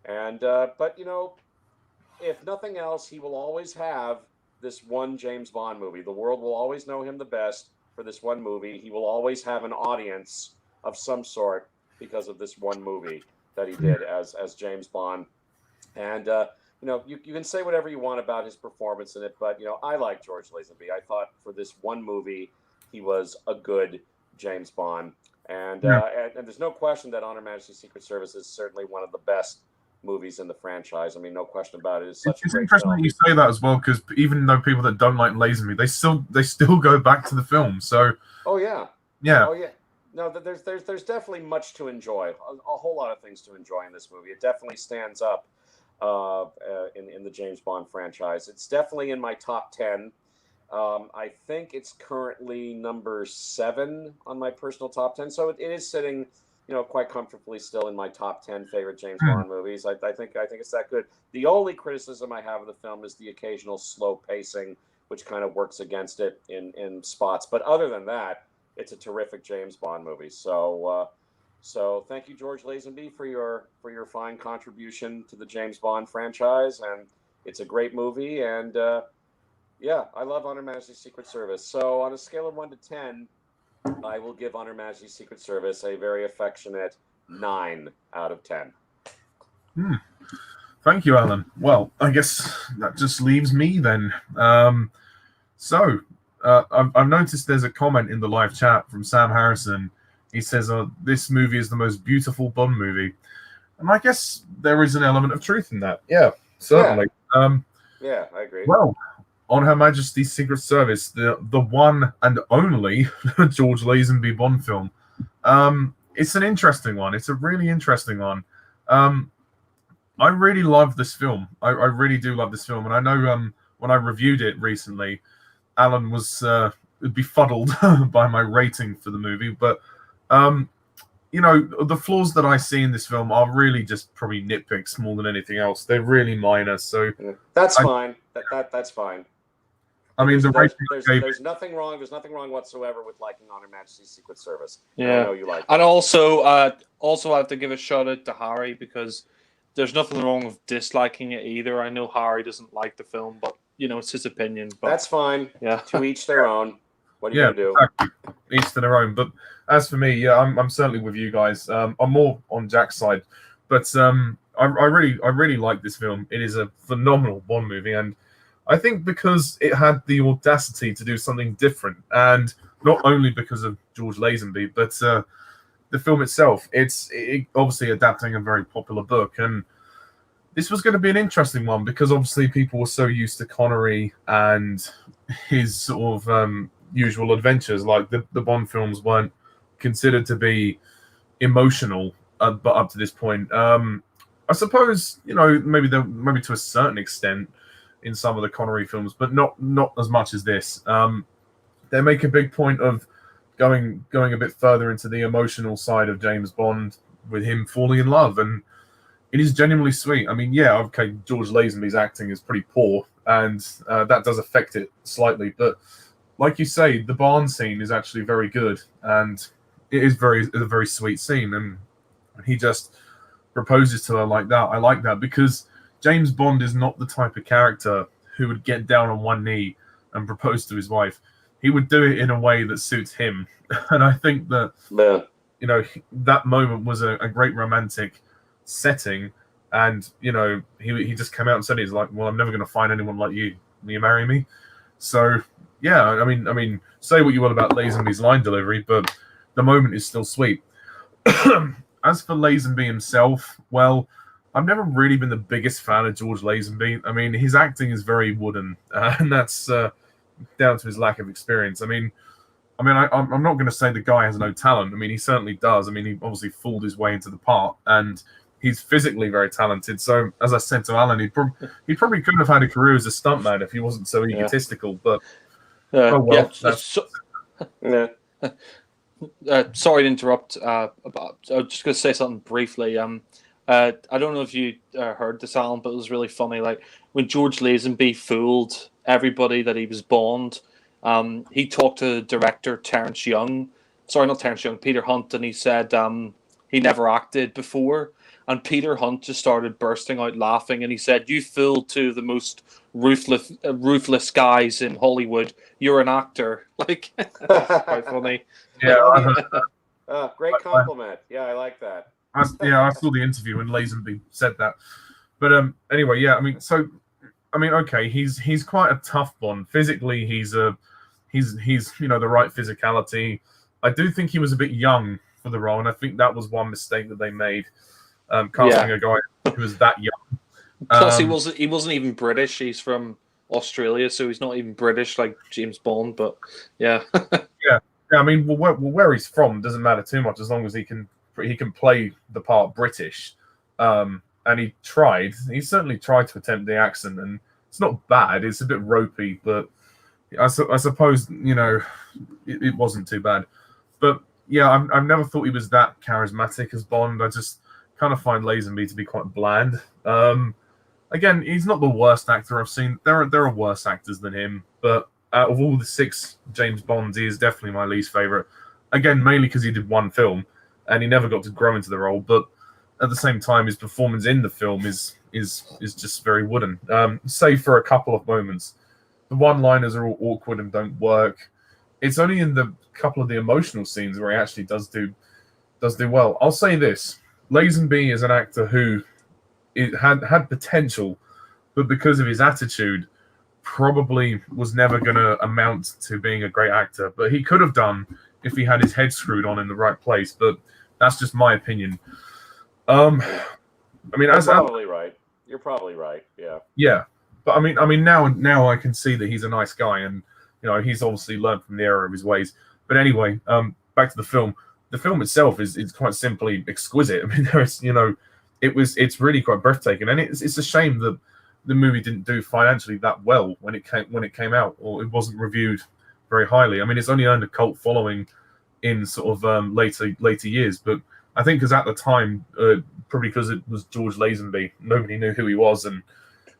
And but if nothing else, he will always have this one James Bond movie. The world will always know him the best for this one movie. He will always have an audience of some sort because of this one movie that he did as James Bond. And you can say whatever you want about his performance in it, but I like George Lazenby. I thought for this one movie he was a good James Bond, and there's no question that Honor Majesty's Secret Service is certainly one of the best movies in the franchise. I mean, no question about it. It's such a It's great interesting film. that you say that as well, because even though people that don't like Lazenby, they still go back to the film. So Oh yeah. yeah, Oh yeah. No, there's definitely much to enjoy. A whole lot of things to enjoy in this movie. It definitely stands up in the James Bond franchise. It's definitely in my top 10. I think it's currently number 7 on my personal top 10. So it is sitting, quite comfortably still in my top 10 favorite James Bond movies. I think it's that good. The only criticism I have of the film is the occasional slow pacing, which kind of works against it in spots. But other than that, it's a terrific James Bond movie. So thank you, George Lazenby, for your fine contribution to the James Bond franchise, and it's a great movie. And yeah, I love On Her Majesty's Secret Service. So on a scale of 1 to 10, I will give On Her Majesty's Secret Service a very affectionate 9 out of 10. Thank you, Alan. Well, I guess that just leaves me then. I've noticed there's a comment in the live chat from Sam Harrison. He says, this movie is the most beautiful Bond movie. And I guess there is an element of truth in that. Yeah, certainly. Yeah, I agree. Well, On Her Majesty's Secret Service, the one and only George Lazenby Bond film. It's an interesting one. It's a really interesting one. I really love this film. I really do love this film. And I know when I reviewed it recently, Alan was befuddled by my rating for the movie. But, the flaws that I see in this film are really just probably nitpicks more than anything else. They're really minor. So that's fine. That's fine. I mean, there's nothing wrong. There's nothing wrong whatsoever with liking On Her Majesty's Secret Service. Yeah, I know you like it. And also I have to give a shout out to Harry, because there's nothing wrong with disliking it either. I know Harry doesn't like the film, but it's his opinion. But that's fine. Yeah, to each their own. What are you gonna do? Exactly. Each to their own. But as for me, yeah, I'm certainly with you guys. I'm more on Jack's side, but I really like this film. It is a phenomenal Bond movie, and I think because it had the audacity to do something different, and not only because of George Lazenby, but the film itself, it's obviously adapting a very popular book, and this was going to be an interesting one because obviously people were so used to Connery and his sort of usual adventures. Like the Bond films weren't considered to be emotional, but up to this point, I suppose maybe to a certain extent in some of the Connery films, but not as much as this. They make a big point of going a bit further into the emotional side of James Bond with him falling in love, and it is genuinely sweet. I mean, yeah, okay, George Lazenby's acting is pretty poor, and that does affect it slightly. But like you say, the barn scene is actually very good, and it is a very sweet scene, and he just proposes to her like that. I like that because James Bond is not the type of character who would get down on one knee and propose to his wife. He would do it in a way that suits him. And I think that, that moment was a great romantic setting. And, he just came out and said, he's like, well, I'm never going to find anyone like you. Will you marry me? So, yeah, I mean, say what you will about Lazenby's line delivery, but the moment is still sweet. As for Lazenby himself, well, I've never really been the biggest fan of George Lazenby. I mean, his acting is very wooden, and that's down to his lack of experience. I'm not going to say the guy has no talent. I mean, he certainly does. I mean, he obviously fooled his way into the part, and he's physically very talented. So, as I said to Alan, he probably could have had a career as a stuntman if he wasn't so egotistical. But sorry to interrupt. I was just going to say something briefly. I don't know if you heard this, Alan, but it was really funny. Like when George Lazenby fooled everybody that he was Bond, he talked to director Peter Hunt, and he said he never acted before. And Peter Hunt just started bursting out laughing, and he said, "You fooled two of the most ruthless guys in Hollywood. You're an actor." Like, that's quite funny. Yeah, great compliment. Yeah, I like that. I saw the interview when Lazenby said that. But anyway, yeah, okay, he's quite a tough Bond. Physically, he's the right physicality. I do think he was a bit young for the role, and I think that was one mistake that they made, casting a guy he was that young. Plus, he wasn't even British. He's from Australia, so he's not even British like James Bond. But yeah, yeah. I mean, where he's from doesn't matter too much as long as he can play the part British. And he certainly tried to attempt the accent, and it's not bad. It's a bit ropey, but I suppose, it wasn't too bad. But yeah, I've never thought he was that charismatic as Bond. I just kind of find Lazenby to be quite bland. Again, he's not the worst actor I've seen. There are worse actors than him, but out of all the 6 James Bonds, he is definitely my least favorite. Again, mainly because he did one film and he never got to grow into the role. But at the same time, his performance in the film is just very wooden, save for a couple of moments. The one-liners are all awkward and don't work. It's only in the couple of the emotional scenes where he actually does do well. I'll say this: Lazenby is an actor who had potential, but because of his attitude, probably was never going to amount to being a great actor. But he could have done if he had his head screwed on in the right place. But that's just my opinion. I mean, You're probably right. You're probably right. Yeah. Yeah. But I mean, now I can see that he's a nice guy, and he's obviously learned from the error of his ways. But anyway, back to the film. The film itself is quite simply exquisite. I mean, it's really quite breathtaking, and it's a shame that the movie didn't do financially that well when it came out, or it wasn't reviewed very highly. I mean, it's only earned a cult following in sort of later years, but I think because at the time, probably because it was George Lazenby, nobody knew who he was, and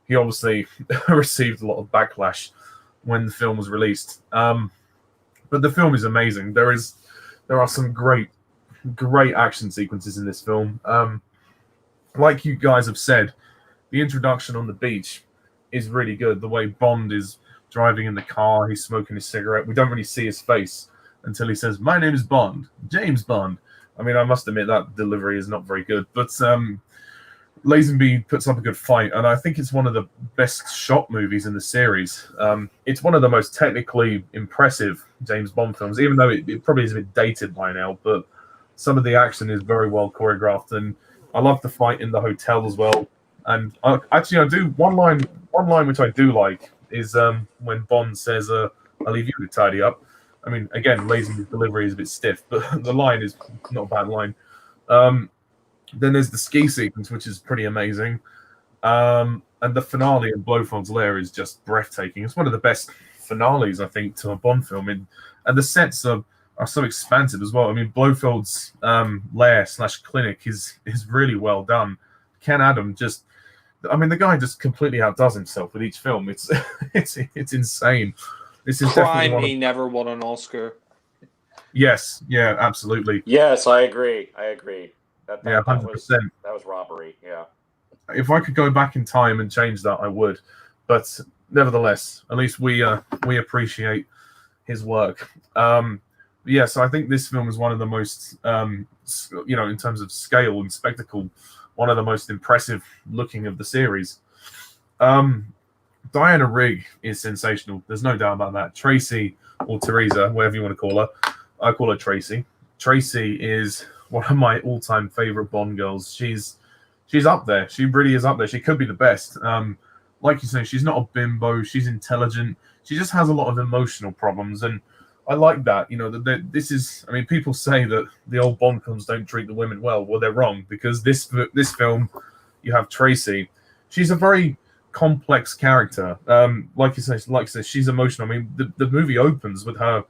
he obviously received a lot of backlash when the film was released. But the film is amazing. There are some great action sequences in this film. Like you guys have said, the introduction on the beach is really good. The way Bond is driving in the car, he's smoking his cigarette. We don't really see his face until he says, "My name is Bond, James Bond." I mean, I must admit that delivery is not very good, but Lazenby puts up a good fight, and I think it's one of the best shot movies in the series. It's one of the most technically impressive James Bond films, even though it probably is a bit dated by now, but some of the action is very well choreographed, and I love the fight in the hotel as well. And I do one line which I do like is when Bond says, "I'll leave you to tidy up." I mean, again, Lazenby's delivery is a bit stiff, but the line is not a bad line. Then there's the ski sequence, which is pretty amazing. And the finale in Blofeld's lair is just breathtaking. It's one of the best finales, I think, to a Bond film. And the sets are so expansive as well. I mean, Blofeld's lair / clinic is really well done. Ken Adam the guy just completely outdoes himself with each film. It's insane. This is crime he never won an Oscar. Yes, yeah, absolutely. Yes, I agree. That 100%. That was robbery. Yeah. If I could go back in time and change that, I would. But nevertheless, at least we appreciate his work. Yeah, so I think this film is one of the most, in terms of scale and spectacle, one of the most impressive looking of the series. Diana Rigg is sensational. There's no doubt about that. Tracy, or Teresa, whatever you want to call her. I call her Tracy. Tracy is one of my all-time favorite Bond girls. She's up there. She really is up there. She could be the best. Like you say, she's not a bimbo. She's intelligent. She just has a lot of emotional problems, and I like that. This is. I mean, people say that the old Bond films don't treat the women well. Well, they're wrong, because this film, you have Tracy. She's a very complex character. Like you say, she's emotional. I mean, the movie opens with her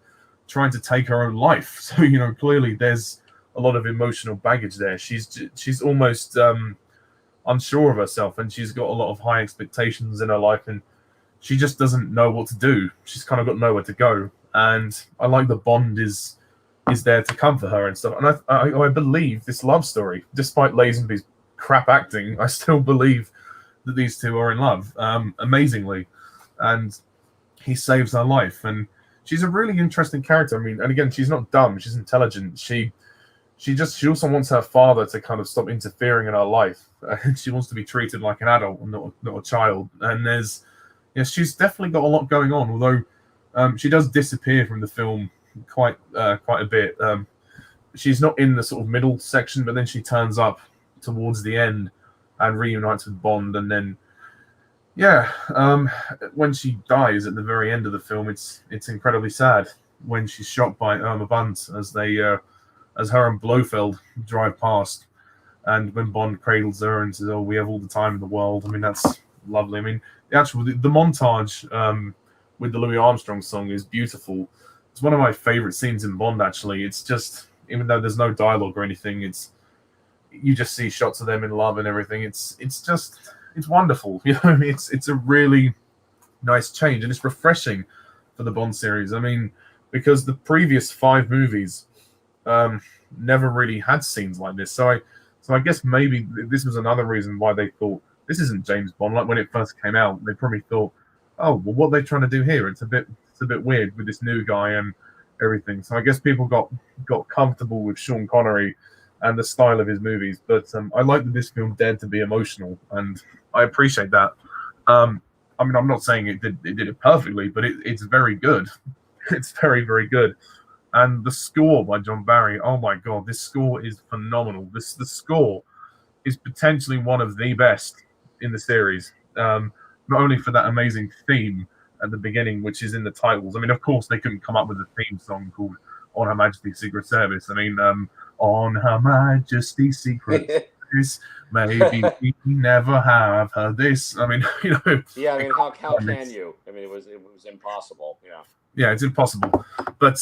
trying to take her own life. So clearly there's a lot of emotional baggage there. She's almost unsure of herself, and she's got a lot of high expectations in her life, and she just doesn't know what to do. She's kind of got nowhere to go, and I like that Bond is there to comfort her and stuff. And I believe this love story, despite Lazenby's crap acting, I still believe that these two are in love, amazingly, and he saves her life. And she's a really interesting character. I mean, and again, she's not dumb; she's intelligent. She also wants her father to kind of stop interfering in her life. She wants to be treated like an adult and not a child. And she's definitely got a lot going on. Although she does disappear from the film quite a bit. She's not in the sort of middle section, but then she turns up towards the end and reunites with Bond, and then when she dies at the very end of the film, it's incredibly sad when she's shot by Irma Bunt as her and Blofeld drive past, and when Bond cradles her and says, "Oh, we have all the time in the world." I mean, that's lovely. I mean, the montage with the Louis Armstrong song is beautiful. It's one of my favorite scenes in Bond. Actually, it's just, even though there's no dialogue or anything, you just see shots of them in love and everything. It's wonderful. You know what I mean? It's a really nice change, and it's refreshing for the Bond series. I mean, because the previous 5 movies never really had scenes like this. So I guess maybe this was another reason why they thought this isn't James Bond. Like when it first came out, they probably thought, "Oh, well, what are they trying to do here? It's a bit weird with this new guy and everything." So I guess people got comfortable with Sean Connery and the style of his movies. But I like that this film dared to be emotional, and I appreciate that. I mean, I'm not saying it did it perfectly, but it's very good. It's very, very good. And the score by John Barry, oh my God, this score is phenomenal. The score is potentially one of the best in the series. Not only for that amazing theme at the beginning, which is in the titles. I mean, of course, they couldn't come up with a theme song called On Her Majesty's Secret Service. I mean, On Her Majesty's Secret Service, maybe we never have heard this. I mean, you know. Yeah, I mean, how can you? I mean, it was impossible. Yeah. Yeah, it's impossible. But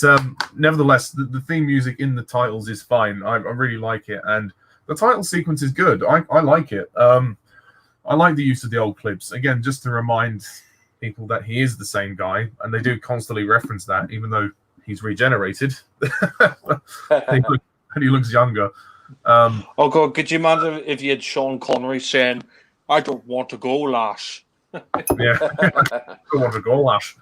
nevertheless, the theme music in the titles is fine. I really like it. And the title sequence is good. I like it. I like the use of the old clips. Again, just to remind people that he is the same guy. And they do constantly reference that, even though he's regenerated. and he looks younger. Oh, God, could you imagine if you had Sean Connery saying, "I don't want to go, Lash"? Yeah, I don't want to go, Lash.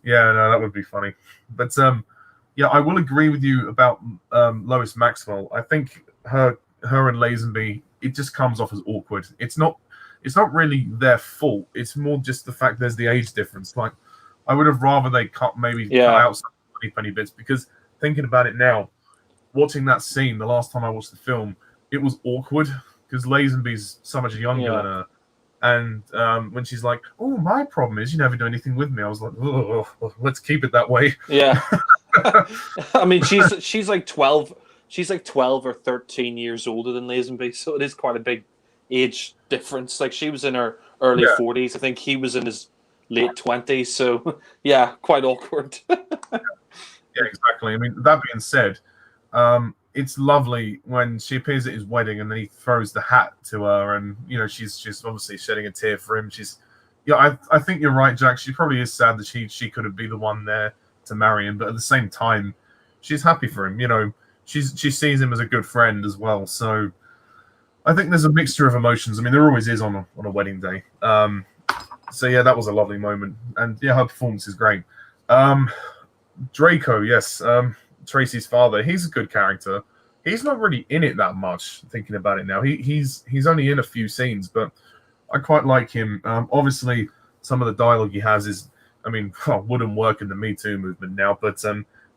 Yeah, no, that would be funny. But I will agree with you about Lois Maxwell. I think her and Lazenby, it just comes off as awkward. It's not really their fault. It's more just the fact there's the age difference. Like, I would have rather they cut out some funny bits, because thinking about it now, watching that scene the last time I watched the film, it was awkward because Lazenby's so much younger than her. And when she's like, "Oh, my problem is you never do anything with me," I was like, "Oh, let's keep it that way." Yeah. I mean, she's like 12. She's like 12 or 13 years older than Lazenby, so it is quite a big age difference. Like, she was in her early 40s. I think he was in his late 20s. So yeah, quite awkward. Yeah, exactly. I mean, that being said, it's lovely when she appears at his wedding and then he throws the hat to her, and you know she's obviously shedding a tear for him. I think you're right, Jack. She probably is sad that she couldn't be the one there to marry him, but at the same time, she's happy for him. You know, she sees him as a good friend as well. So I think there's a mixture of emotions. I mean, there always is on a wedding day. So yeah, that was a lovely moment, and yeah, her performance is great. Draco, yes. Tracy's father, he's a good character. He's not really in it that much, thinking about it now. He's only in a few scenes, but I quite like him. Obviously, some of the dialogue he has is, I mean, wouldn't work in the Me Too movement now, but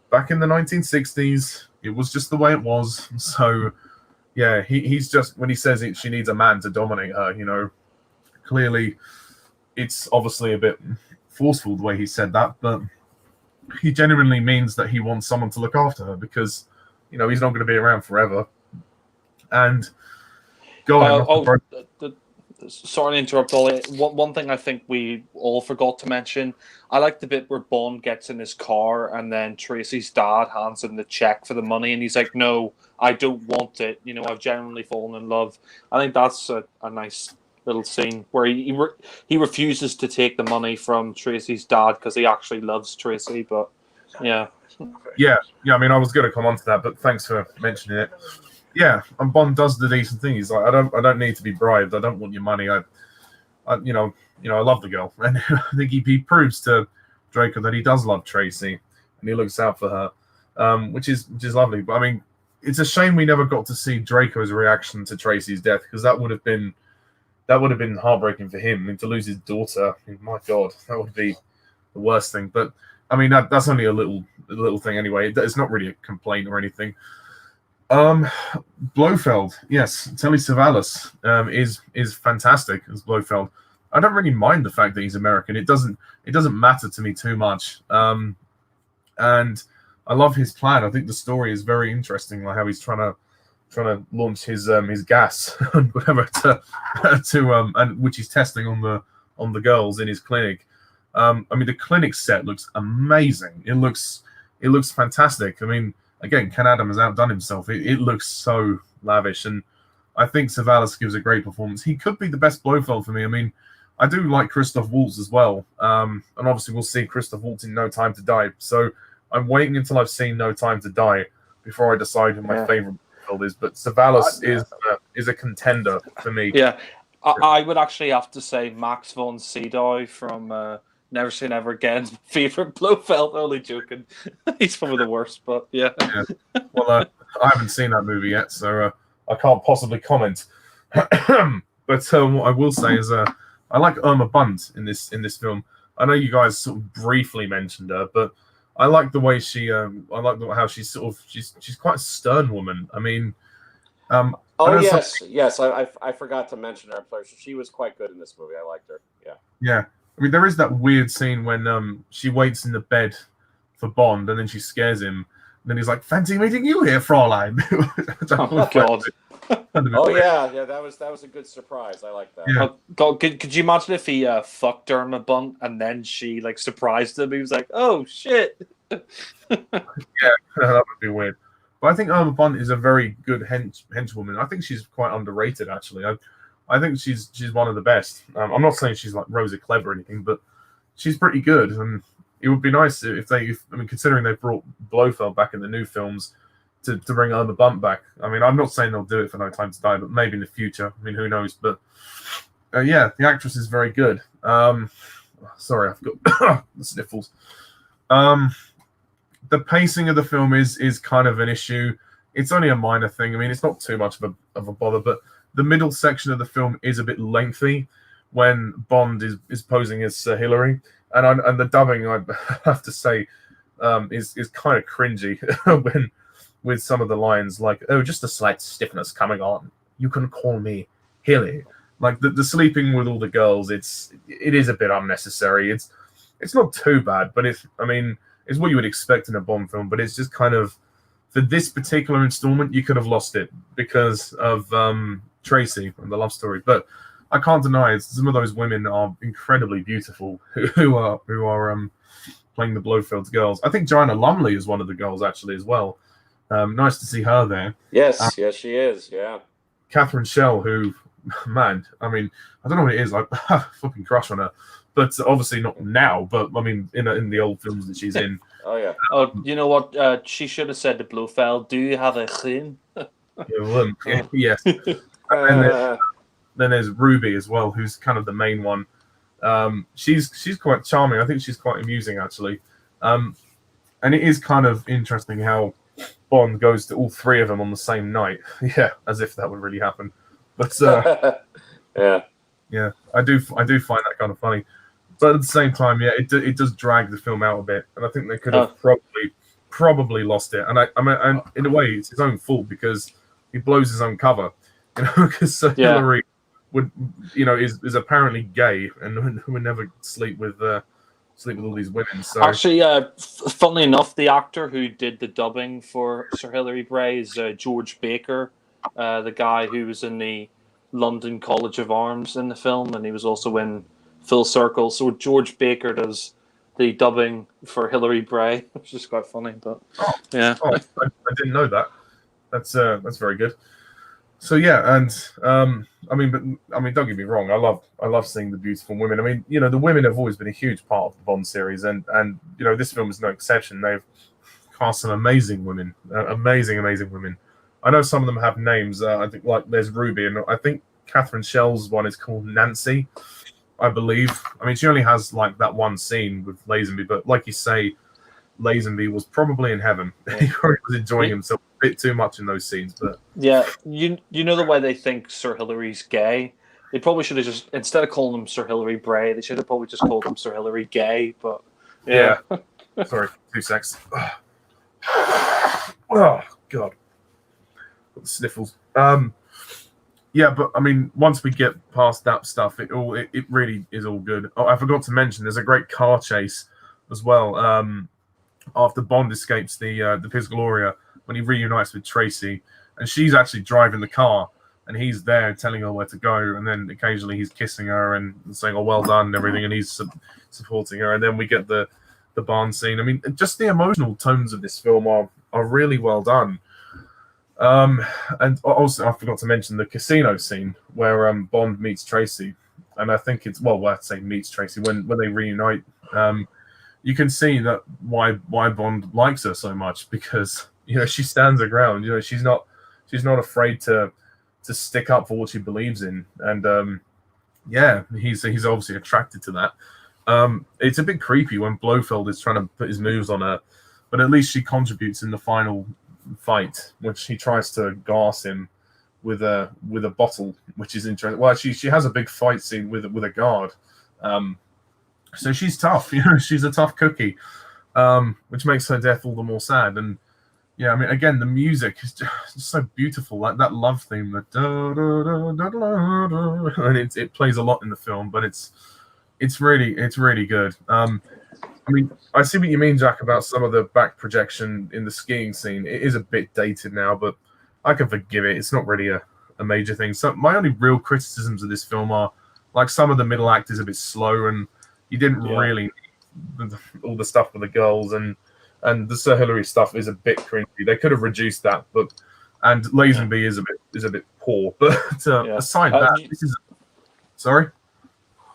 back in the 1960s, it was just the way it was. So, yeah, he's just, when he says she needs a man to dominate her, you know, clearly it's obviously a bit forceful the way he said that, but he genuinely means that he wants someone to look after her, because, you know, he's not going to be around forever. And sorry to interrupt, Ollie. One thing I think we all forgot to mention, I like the bit where Bond gets in his car and then Tracy's dad hands him the check for the money, and he's like, "No, I don't want it. You know, I've genuinely fallen in love." I think that's a nice little scene where he refuses to take the money from Tracy's dad because he actually loves Tracy. But yeah. I mean, I was going to come on to that, but thanks for mentioning it. Yeah, and Bond does the decent thing. He's like, I don't need to be bribed. I don't want your money. I love the girl, and I think he proves to Draco that he does love Tracy, and he looks out for her, which is lovely. But I mean, it's a shame we never got to see Draco's reaction to Tracy's death, because that would have been heartbreaking for him. I mean, to lose his daughter, I mean, my God, that would be the worst thing. But I mean, that's only a little thing anyway. It's not really a complaint or anything. Blofeld, yes, Telly Savalas is fantastic as Blofeld. I don't really mind the fact that he's American. It doesn't matter to me too much. And I love his plan. I think the story is very interesting, like how he's trying to launch his gas and whatever to and which he's testing on the girls in his clinic. I mean, the clinic set looks amazing. It looks fantastic. I mean, again, Ken Adam has outdone himself. It looks so lavish, and I think Savalas gives a great performance. He could be the best Blofeld for me. I mean, I do like Christoph Waltz as well, and obviously we'll see Christoph Waltz in No Time to Die. So I'm waiting until I've seen No Time to Die before I decide who my favorite Blofeld is. But Savalas is a contender for me. Yeah, I would actually have to say Max von Sydow from Never Say Never Again's favorite Blofeld. Only joking. He's probably the worst, but yeah. Well, I haven't seen that movie yet, so I can't possibly comment. But what I will say is I like Irma Bunt in this film. I know you guys sort of briefly mentioned her, but I like the way she. I like how she's sort of she's quite a stern woman. I mean, yes. I forgot to mention her. She was quite good in this movie. I liked her. Yeah. Yeah. I mean, there is that weird scene when she waits in the bed for Bond, and then she scares him. And then he's like, "Fancy meeting you here, Fraulein." Oh God. Oh yeah, that was a good surprise. I like that. Yeah. God, could you imagine if he fucked Irma Bunt and then she like surprised him? He was like, "Oh shit." Yeah, that would be weird. But I think Irma Bunt is a very good henchwoman. I think she's quite underrated, actually. I think she's one of the best. I'm not saying she's like Rosa Clever or anything, but she's pretty good. And it would be nice if considering they brought Blofeld back in the new films, to bring Irma Bunt back. I mean, I'm not saying they'll do it for No Time to Die, but maybe in the future. I mean, who knows? But yeah, the actress is very good. Sorry, I've got the sniffles. The pacing of the film is kind of an issue. It's only a minor thing. I mean, it's not too much of a bother, but the middle section of the film is a bit lengthy when Bond is posing as Sir Hilary, and the dubbing, I have to say, is kind of cringy when. With some of the lines like, "Oh, just a slight stiffness coming on. You can call me Hilly." Like the sleeping with all the girls, it is a bit unnecessary. It's not too bad, but it's what you would expect in a Bond film. But it's just kind of, for this particular installment, you could have lost it because of Tracy and the love story. But I can't deny it. Some of those women are incredibly beautiful who are playing the Blofeld's girls. I think Joanna Lumley is one of the girls actually as well. Nice to see her there. Yes, yes, she is. Yeah. Catherine Schell, who, man, I mean, I don't know what it is. I fucking crush on her, but obviously not now. But I mean, in the old films that she's in. Oh yeah. Oh, you know what? She should have said to Blofeld, "Do you have a chin?" Yes. And then there's Ruby as well, who's kind of the main one. She's quite charming. I think she's quite amusing actually. And it is kind of interesting how Bond goes to all three of them on the same night. Yeah, as if that would really happen. But yeah, I do find that kind of funny. But at the same time, yeah, it does drag the film out a bit, and I think they could have probably lost it. And I mean, and in a way, it's his own fault because he blows his own cover. Because Hillary is apparently gay and would never sleep with all these women. So actually, funnily enough, the actor who did the dubbing for Sir Hilary Bray is George Baker, the guy who was in the London College of Arms in the film, and he was also in Full Circle. So George Baker does the dubbing for Hilary Bray, which is quite funny. But yeah, I didn't know that. That's very good. So yeah, and I mean, don't get me wrong. I love seeing the beautiful women. I mean, the women have always been a huge part of the Bond series, and this film is no exception. They've cast some amazing women, amazing women. I know some of them have names. I think like there's Ruby, and I think Catherine Schell's one is called Nancy, I believe. I mean, she only has like that one scene with Lazenby, but like you say, Lazenby was probably in heaven. He probably was enjoying himself a bit too much in those scenes. But yeah, you know the way they think Sir Hilary's gay. They probably should have just, instead of calling him Sir Hilary Bray, they should have probably just called him Sir Hilary Gay. But yeah. Sorry, 2 secs. Oh God. Sniffles. Yeah, but I mean, once we get past that stuff, it really is all good. Oh, I forgot to mention, there's a great car chase as well. After Bond escapes the Piscaloria, when he reunites with Tracy, and she's actually driving the car, and he's there telling her where to go, and then occasionally he's kissing her and saying, "Oh, well done," and everything, and he's supporting her, and then we get the barn scene. I mean, just the emotional tones of this film are really well done. And also, I forgot to mention the casino scene where Bond meets Tracy, and I think it's I'd say meets Tracy when they reunite. You can see that why Bond likes her so much, because she stands her ground. She's not afraid to stick up for what she believes in, and he's obviously attracted to that. It's a bit creepy when Blofeld is trying to put his moves on her, but at least she contributes in the final fight, which he tries to gas him with a bottle, which is interesting. Well, she has a big fight scene with a guard. So she's tough, she's a tough cookie, which makes her death all the more sad. And yeah, I mean, again, the music is just so beautiful, like that love theme, that da, da, da, da, da, da, and it plays a lot in the film, but it's really good. I mean, I see what you mean, Jack, about some of the back projection in the skiing scene. It is a bit dated now, but I can forgive it. It's not really a major thing. So my only real criticisms of this film are, like, some of the middle act is a bit slow, and you didn't really need all the stuff with the girls, and the Sir Hilary stuff is a bit cringy. They could have reduced that, and Lazenby is a bit poor. But aside that, this is sorry.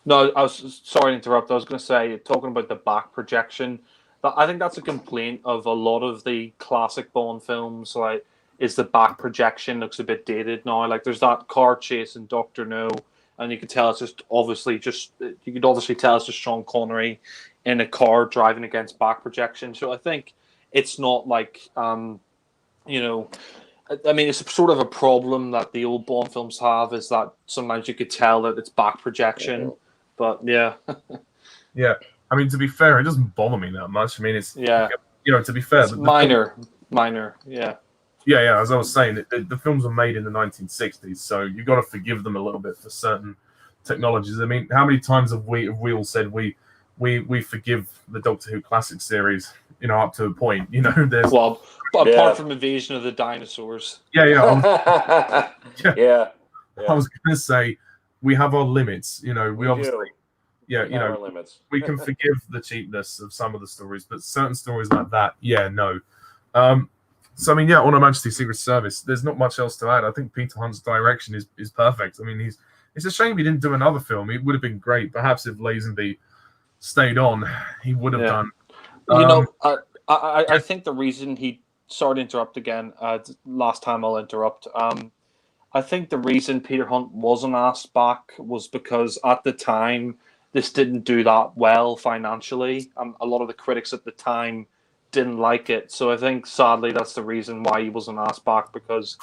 No, I was sorry to interrupt. I was going to say, talking about the back projection, I think that's a complaint of a lot of the classic Bond films. Like, is the back projection looks a bit dated now. Like, there's that car chase in Doctor No, and you could tell it's obviously tell it's just Sean Connery in a car driving against back projection. So I think it's not like I mean, it's sort of a problem that the old Bond films have, is that sometimes you could tell that it's back projection. But yeah. I mean, to be fair, it doesn't bother me that much. I mean, it's to be fair, it's minor. Yeah. As I was saying, the films were made in the 1960s, so you got to forgive them a little bit for certain technologies. I mean, how many times have we all said we forgive the Doctor Who classic series? Up to a point. There's apart from Invasion of the Dinosaurs. I was going to say, we have our limits. We obviously, our limits. We can forgive the cheapness of some of the stories, but certain stories like that, no. So I mean, on a Majesty Secret Service, there's not much else to add. I think Peter Hunt's direction is perfect. I mean, it's a shame he didn't do another film. It would have been great. Perhaps if Lazenby stayed on, he would have done. I think the reason he. Sorry to interrupt again. Last time I'll interrupt. I think the reason Peter Hunt wasn't asked back was because at the time this didn't do that well financially. A lot of the critics at the time didn't like it. So I think sadly that's the reason why he wasn't asked back, because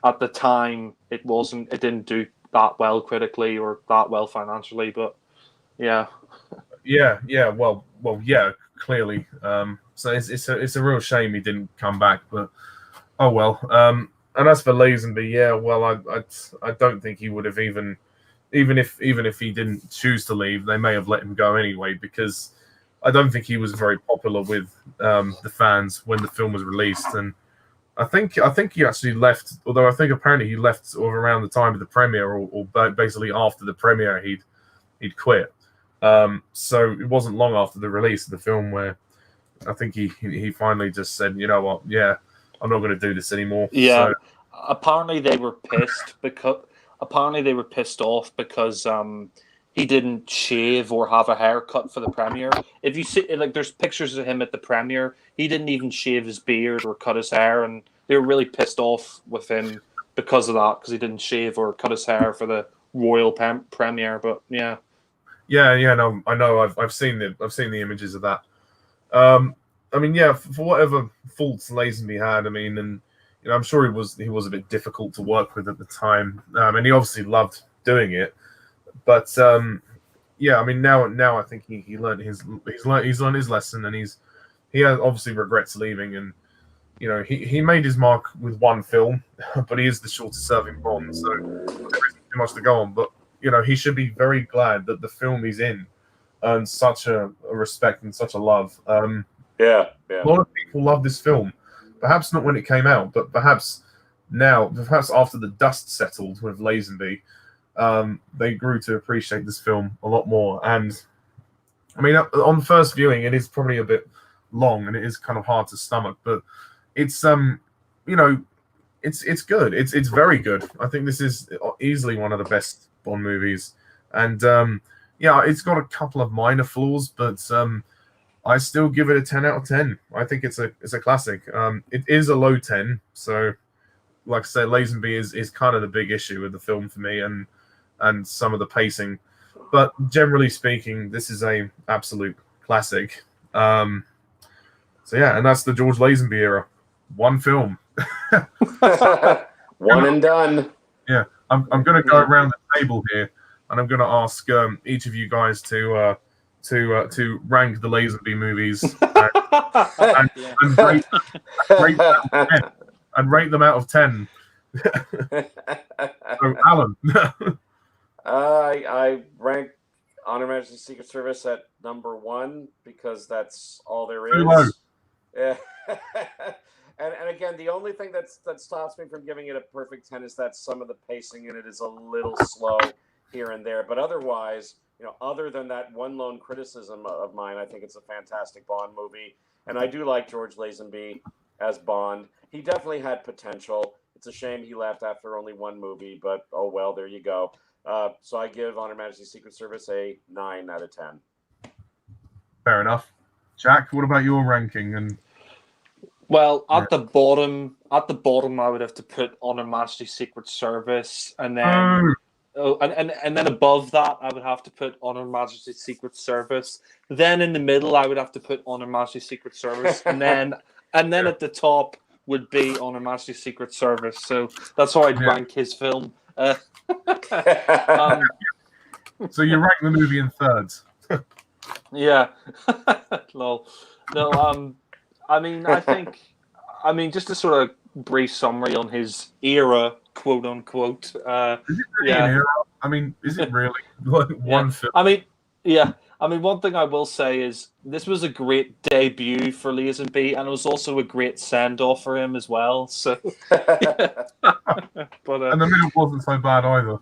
at the time it didn't do that well critically or that well financially. But clearly. So it's a real shame he didn't come back, but oh well. And as for Lazenby, I don't think he would have even if he didn't choose to leave, they may have let him go anyway, because I don't think he was very popular with the fans when the film was released. And I think he actually left, although I think apparently he left sort of around the time of the premiere, or basically after the premiere he'd quit. So it wasn't long after the release of the film where I think he finally just said, you know what, I'm not going to do this anymore. Yeah. So, apparently they were pissed off because he didn't shave or have a haircut for the premiere. If you see, like, there's pictures of him at the premiere, he didn't even shave his beard or cut his hair, and they were really pissed off with him because of that, because he didn't shave or cut his hair for the royal premiere. But no, I know. I've seen the images of that. I mean, for whatever faults Lazenby had, I mean, and I'm sure he was a bit difficult to work with at the time, and he obviously loved doing it. But I mean, now I think he learned he's learned his lesson, and he has obviously regrets leaving, and you know, he made his mark with one film, but he is the shortest serving Bond, so there isn't too much to go on. But you know, he should be very glad that the film he's in earns such a respect and such a love. Yeah. A lot of people love this film, perhaps not when it came out, but perhaps now, perhaps after the dust settled with Lazenby, they grew to appreciate this film a lot more. And I mean, on first viewing, it is probably a bit long and it is kind of hard to stomach, but it's you know, it's good. It's very good. I think this is easily one of the best Bond movies, and yeah, it's got a couple of minor flaws, but I still give it a 10 out of 10. I think it's a classic. It is a low 10, so like I said, Lazenby is kind of the big issue with the film for me, and some of the pacing. But generally speaking, this is a absolute classic. So yeah, and that's the George Lazenby era. One film. One and done. Yeah, I'm going to go around the table here, and I'm going to ask each of you guys to rank the Lazenby movies and rate them out of 10. So, Alan. I rank Honor Majesty's Secret Service at number 1 because that's all there is. Too low. Yeah. And again, the only thing that stops me from giving it a perfect 10 is that some of the pacing in it is a little slow here and there. But otherwise, you know, other than that one lone criticism of mine, I think it's a fantastic Bond movie. And I do like George Lazenby as Bond. He definitely had potential. It's a shame he left after only one movie, but oh well, there you go. So I give Honor Majesty's Secret Service a 9 out of 10. Fair enough. Jack, what about your ranking? And well, at the bottom, I would have to put Honor Majesty's Secret Service, and then and then above that, I would have to put Honor Majesty's Secret Service. Then in the middle, I would have to put Honor Majesty's Secret Service, and then at the top would be Honor Majesty's Secret Service. So that's how I'd rank his film. So you rank the movie in thirds. Yeah. Lol. No, I mean, just a sort of brief summary on his era, quote unquote. Is it really an era? I mean, is it really one film? I mean, one thing I will say is this was a great debut for Lazenby, and it was also a great send-off for him as well. So, but and the middle wasn't so bad either.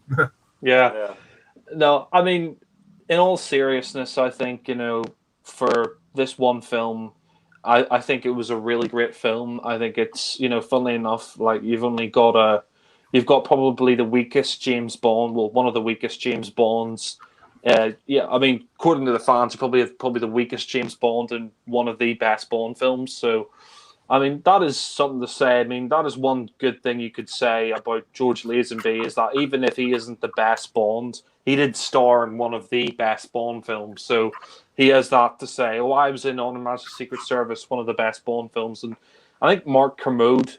Yeah. No, I mean, in all seriousness, I think, you know, for this one film, I think it was a really great film. I think it's, you know, funnily enough, like you've got probably the weakest James Bond, well, one of the weakest James Bonds. Yeah, I mean, according to the fans, probably the weakest James Bond and one of the best Bond films. So, I mean, that is something to say. I mean, that is one good thing you could say about George Lazenby, is that even if he isn't the best Bond, he did star in one of the best Bond films. So he has that to say. Oh, I was in Honor Majesty's Secret Service, one of the best Bond films. And I think Mark Kermode,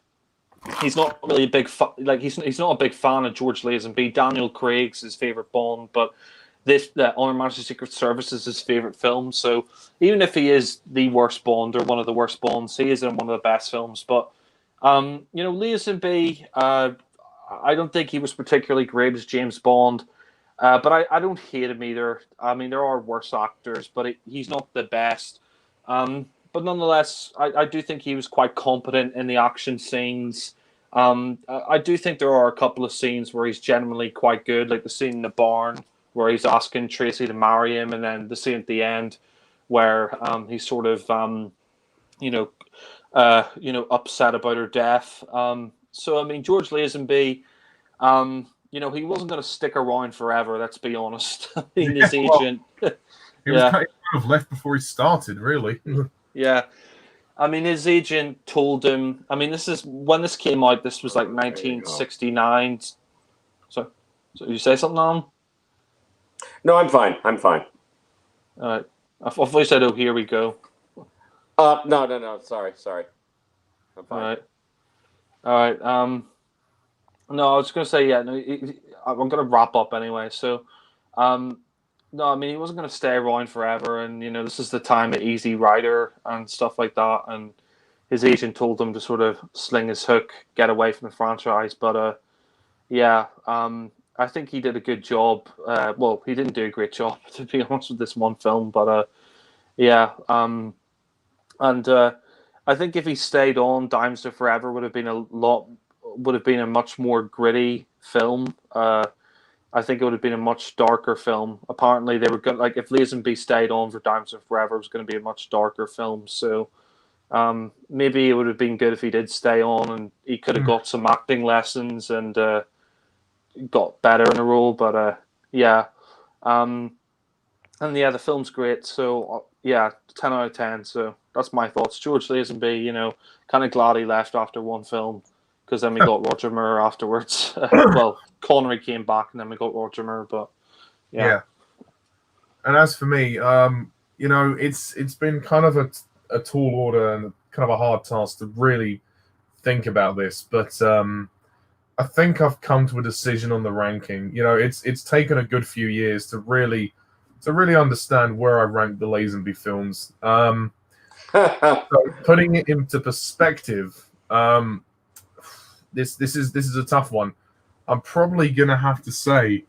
he's not really a big he's not a big fan of George Lazenby. Daniel Craig's his favorite Bond, but Honor Majesty's Secret Service is his favorite film. So even if he is the worst Bond or one of the worst Bonds, he is in one of the best films. But you know, Lazenby, I don't think he was particularly great as James Bond. But I don't hate him either. I mean, there are worse actors, but he's not the best. But nonetheless, I do think he was quite competent in the action scenes. I do think there are a couple of scenes where he's genuinely quite good, like the scene in the barn where he's asking Tracy to marry him, and then the scene at the end where he's sort of upset about her death. So I mean, George Lazenby. You know, he wasn't going to stick around forever, let's be honest. I mean, his agent... He was kind of left before he started, really. Yeah. I mean, his agent told him... I mean, when this came out, this was like 1969. So you say something, Alan? No, I'm fine. All right. I thought you said, oh, here we go. No. Sorry. I'm fine. All right. No, I was going to say, yeah, no, I'm going to wrap up anyway. So, no, I mean, he wasn't going to stay around forever. And, you know, this is the time of Easy Rider and stuff like that. And, his agent told him to sort of sling his hook, get away from the franchise. But yeah, I think he did a good job. Well, he didn't do a great job, to be honest, with this one film. But yeah, and I think if he stayed on, Diamonds Are Forever would have been a much more gritty film. I think it would have been a much darker film. Apparently, they were going like if Lazenby stayed on for Diamonds Are Forever, it was going to be a much darker film. So maybe it would have been good if he did stay on, and he could have got some acting lessons and got better in a role. But yeah, and yeah, the film's great. So yeah, 10 out of 10. So that's my thoughts. George Lazenby, kind of glad he left after one film, because then we got Roger Moore afterwards. Well, Connery came back, and then we got Roger Moore. But yeah. And as for me, it's been kind of a tall order and kind of a hard task to really think about this, but I think I've come to a decision on the ranking. It's taken a good few years to really understand where I rank the Lazenby films. So putting it into perspective, this is a tough one. I'm probably gonna have to say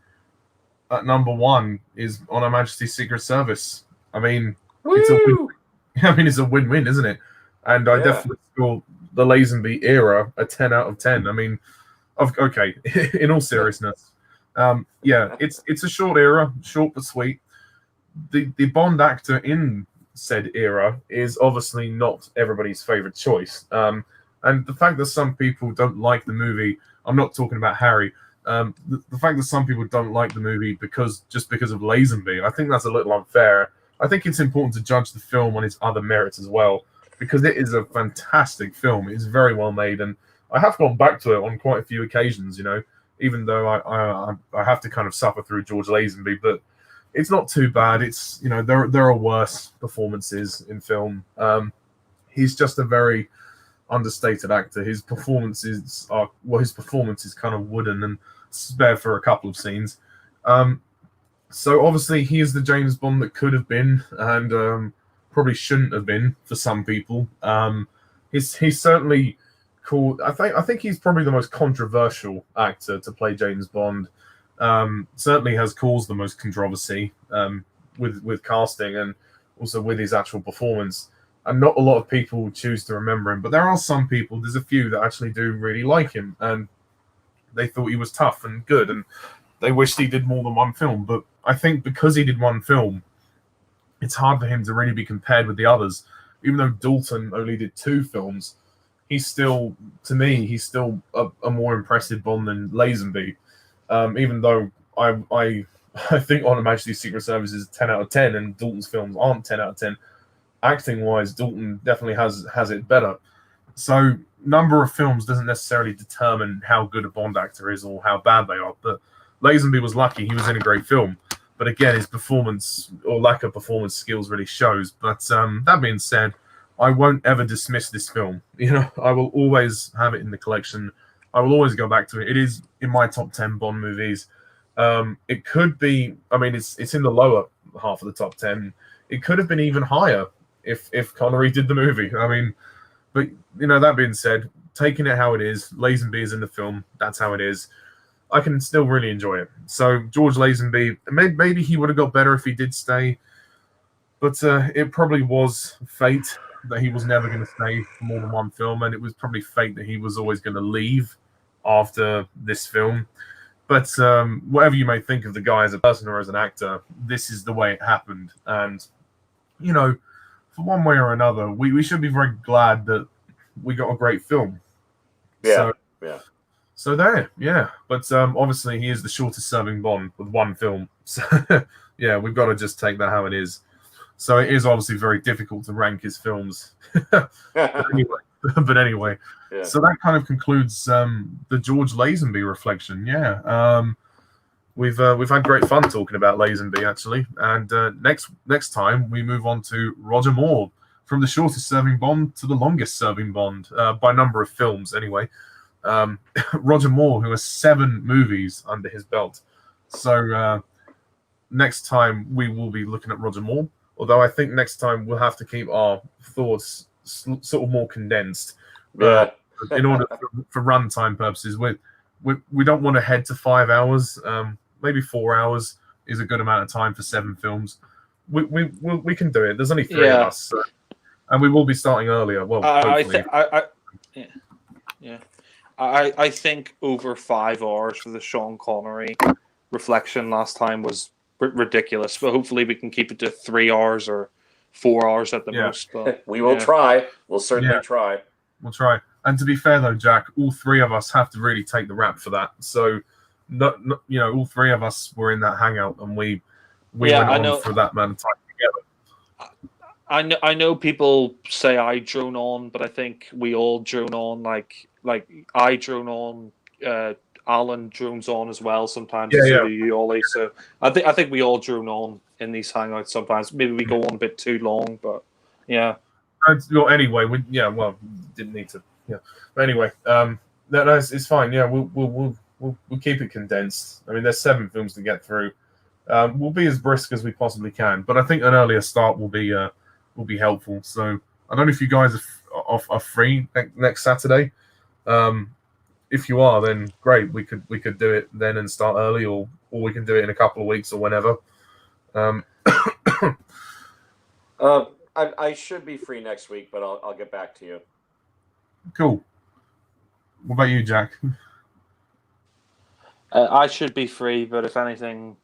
at number one is On Her Majesty's Secret Service. I mean, it's a win-win, isn't it? And I definitely score the Lazenby era a 10 out of 10. I mean, okay, in all seriousness, it's a short era, short but sweet. The Bond actor in said era is obviously not everybody's favorite choice. And the fact that some people don't like the movie, I'm not talking about Harry. The fact that some people don't like the movie because of Lazenby, I think that's a little unfair. I think it's important to judge the film on its other merits as well, because it is a fantastic film. It is very well made, and I have gone back to it on quite a few occasions. Even though I have to kind of suffer through George Lazenby, but it's not too bad. It's there are worse performances in film. He's just a very understated actor. His performance is kind of wooden and spare for a couple of scenes. So obviously he is the James Bond that could have been, and probably shouldn't have been for some people. He's certainly cool. I think he's probably the most controversial actor to play James Bond. Certainly has caused the most controversy with casting and also with his actual performance. And not a lot of people choose to remember him, but there are some people. There's a few that actually do really like him, and they thought he was tough and good, and they wished he did more than one film. But I think because he did one film, it's hard for him to really be compared with the others. Even though Dalton only did 2 films, he's still a more impressive Bond than Lazenby. Even though I think On Her Majesty's Secret Service is 10 out of 10, and Dalton's films aren't 10 out of 10. Acting-wise, Dalton definitely has it better. So number of films doesn't necessarily determine how good a Bond actor is or how bad they are. But Lazenby was lucky; he was in a great film. But again, his performance or lack of performance skills really shows. But that being said, I won't ever dismiss this film. I will always have it in the collection. I will always go back to it. It is in my top 10 Bond movies. It could be. I mean, it's in the lower half of the top 10. It could have been even higher if Connery did the movie. I mean, but that being said, taking it how it is, Lazenby is in the film. That's how it is. I can still really enjoy it. So George Lazenby, maybe he would have got better if he did stay, but it probably was fate that he was never going to stay for more than one film, and it was probably fate that he was always going to leave after this film. But whatever you may think of the guy as a person or as an actor, this is the way it happened. And, for one way or another, we should be very glad that we got a great film. Yeah, So there, yeah. But obviously he is the shortest serving Bond with one film. So, yeah, we've got to just take that how it is. So it is obviously very difficult to rank his films. But anyway. Yeah. So that kind of concludes the George Lazenby reflection. Yeah, we've had great fun talking about Lazenby actually, and next time we move on to Roger Moore, from the shortest serving Bond to the longest serving Bond by number of films. Anyway, Roger Moore, who has 7 movies under his belt. So next time we will be looking at Roger Moore. Although I think next time we'll have to keep our thoughts sort of more condensed. Yeah. In order for runtime purposes, we don't want to head to 5 hours. Maybe 4 hours is a good amount of time for 7 films. We can do it. There's only 3 of us, so, and we will be starting earlier. Well, hopefully. I think over 5 hours for the Sean Connery reflection last time was ridiculous, but hopefully we can keep it to 3 hours or 4 hours at the most. But we will try. We'll certainly try. We'll try. And to be fair, though, Jack, all 3 of us have to really take the rap for that. So, all 3 of us were in that hangout, and we went on for that amount of time together. I know people say I drone on, but I think we all drone on. Like I drone on. Alan drones on as well sometimes. So do you, Ollie. So I think we all drone on in these hangouts sometimes. Maybe we go on a bit too long, but yeah. Well, anyway, didn't need to. Yeah, but anyway, it's fine. Yeah, we'll keep it condensed. I mean, there's 7 films to get through. We'll be as brisk as we possibly can, but I think an earlier start will be helpful. So I don't know if you guys are free next Saturday. If you are, then great. We could do it then and start early, or we can do it in a couple of weeks or whenever. I should be free next week, but I'll get back to you. Cool. What about you, Jack? I should be free, but if anything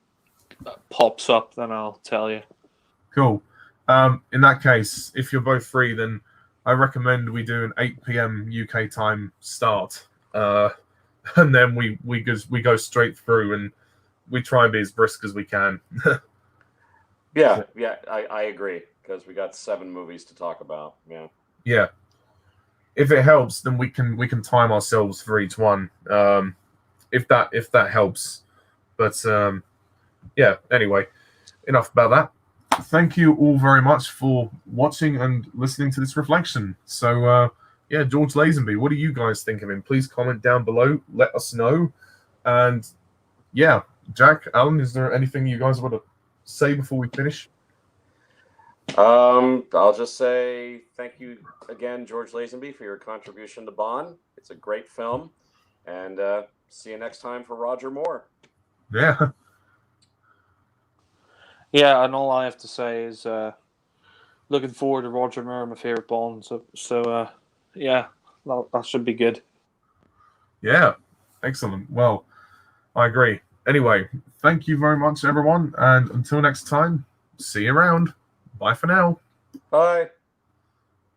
pops up, then I'll tell you. Cool. In that case, if you're both free, then I recommend we do an 8 p.m. UK time start, and then we go straight through, and we try and be as brisk as we can. Yeah, I agree, because we got 7 movies to talk about. Yeah. If it helps, then we can time ourselves for each one. If that helps, but Anyway, enough about that. Thank you all very much for watching and listening to this reflection. So George Lazenby, what do you guys think of him? Please comment down below. Let us know. And Jack, Alan, is there anything you guys want to say before we finish? I'll just say thank you again, George Lazenby, for your contribution to Bond. It's a great film, and see you next time for Roger Moore. Yeah. Yeah, and all I have to say is looking forward to Roger Moore, my favorite Bond. So that should be good. Yeah, excellent. Well, I agree. Anyway, thank you very much, everyone, and until next time, see you around. Bye for now. Bye.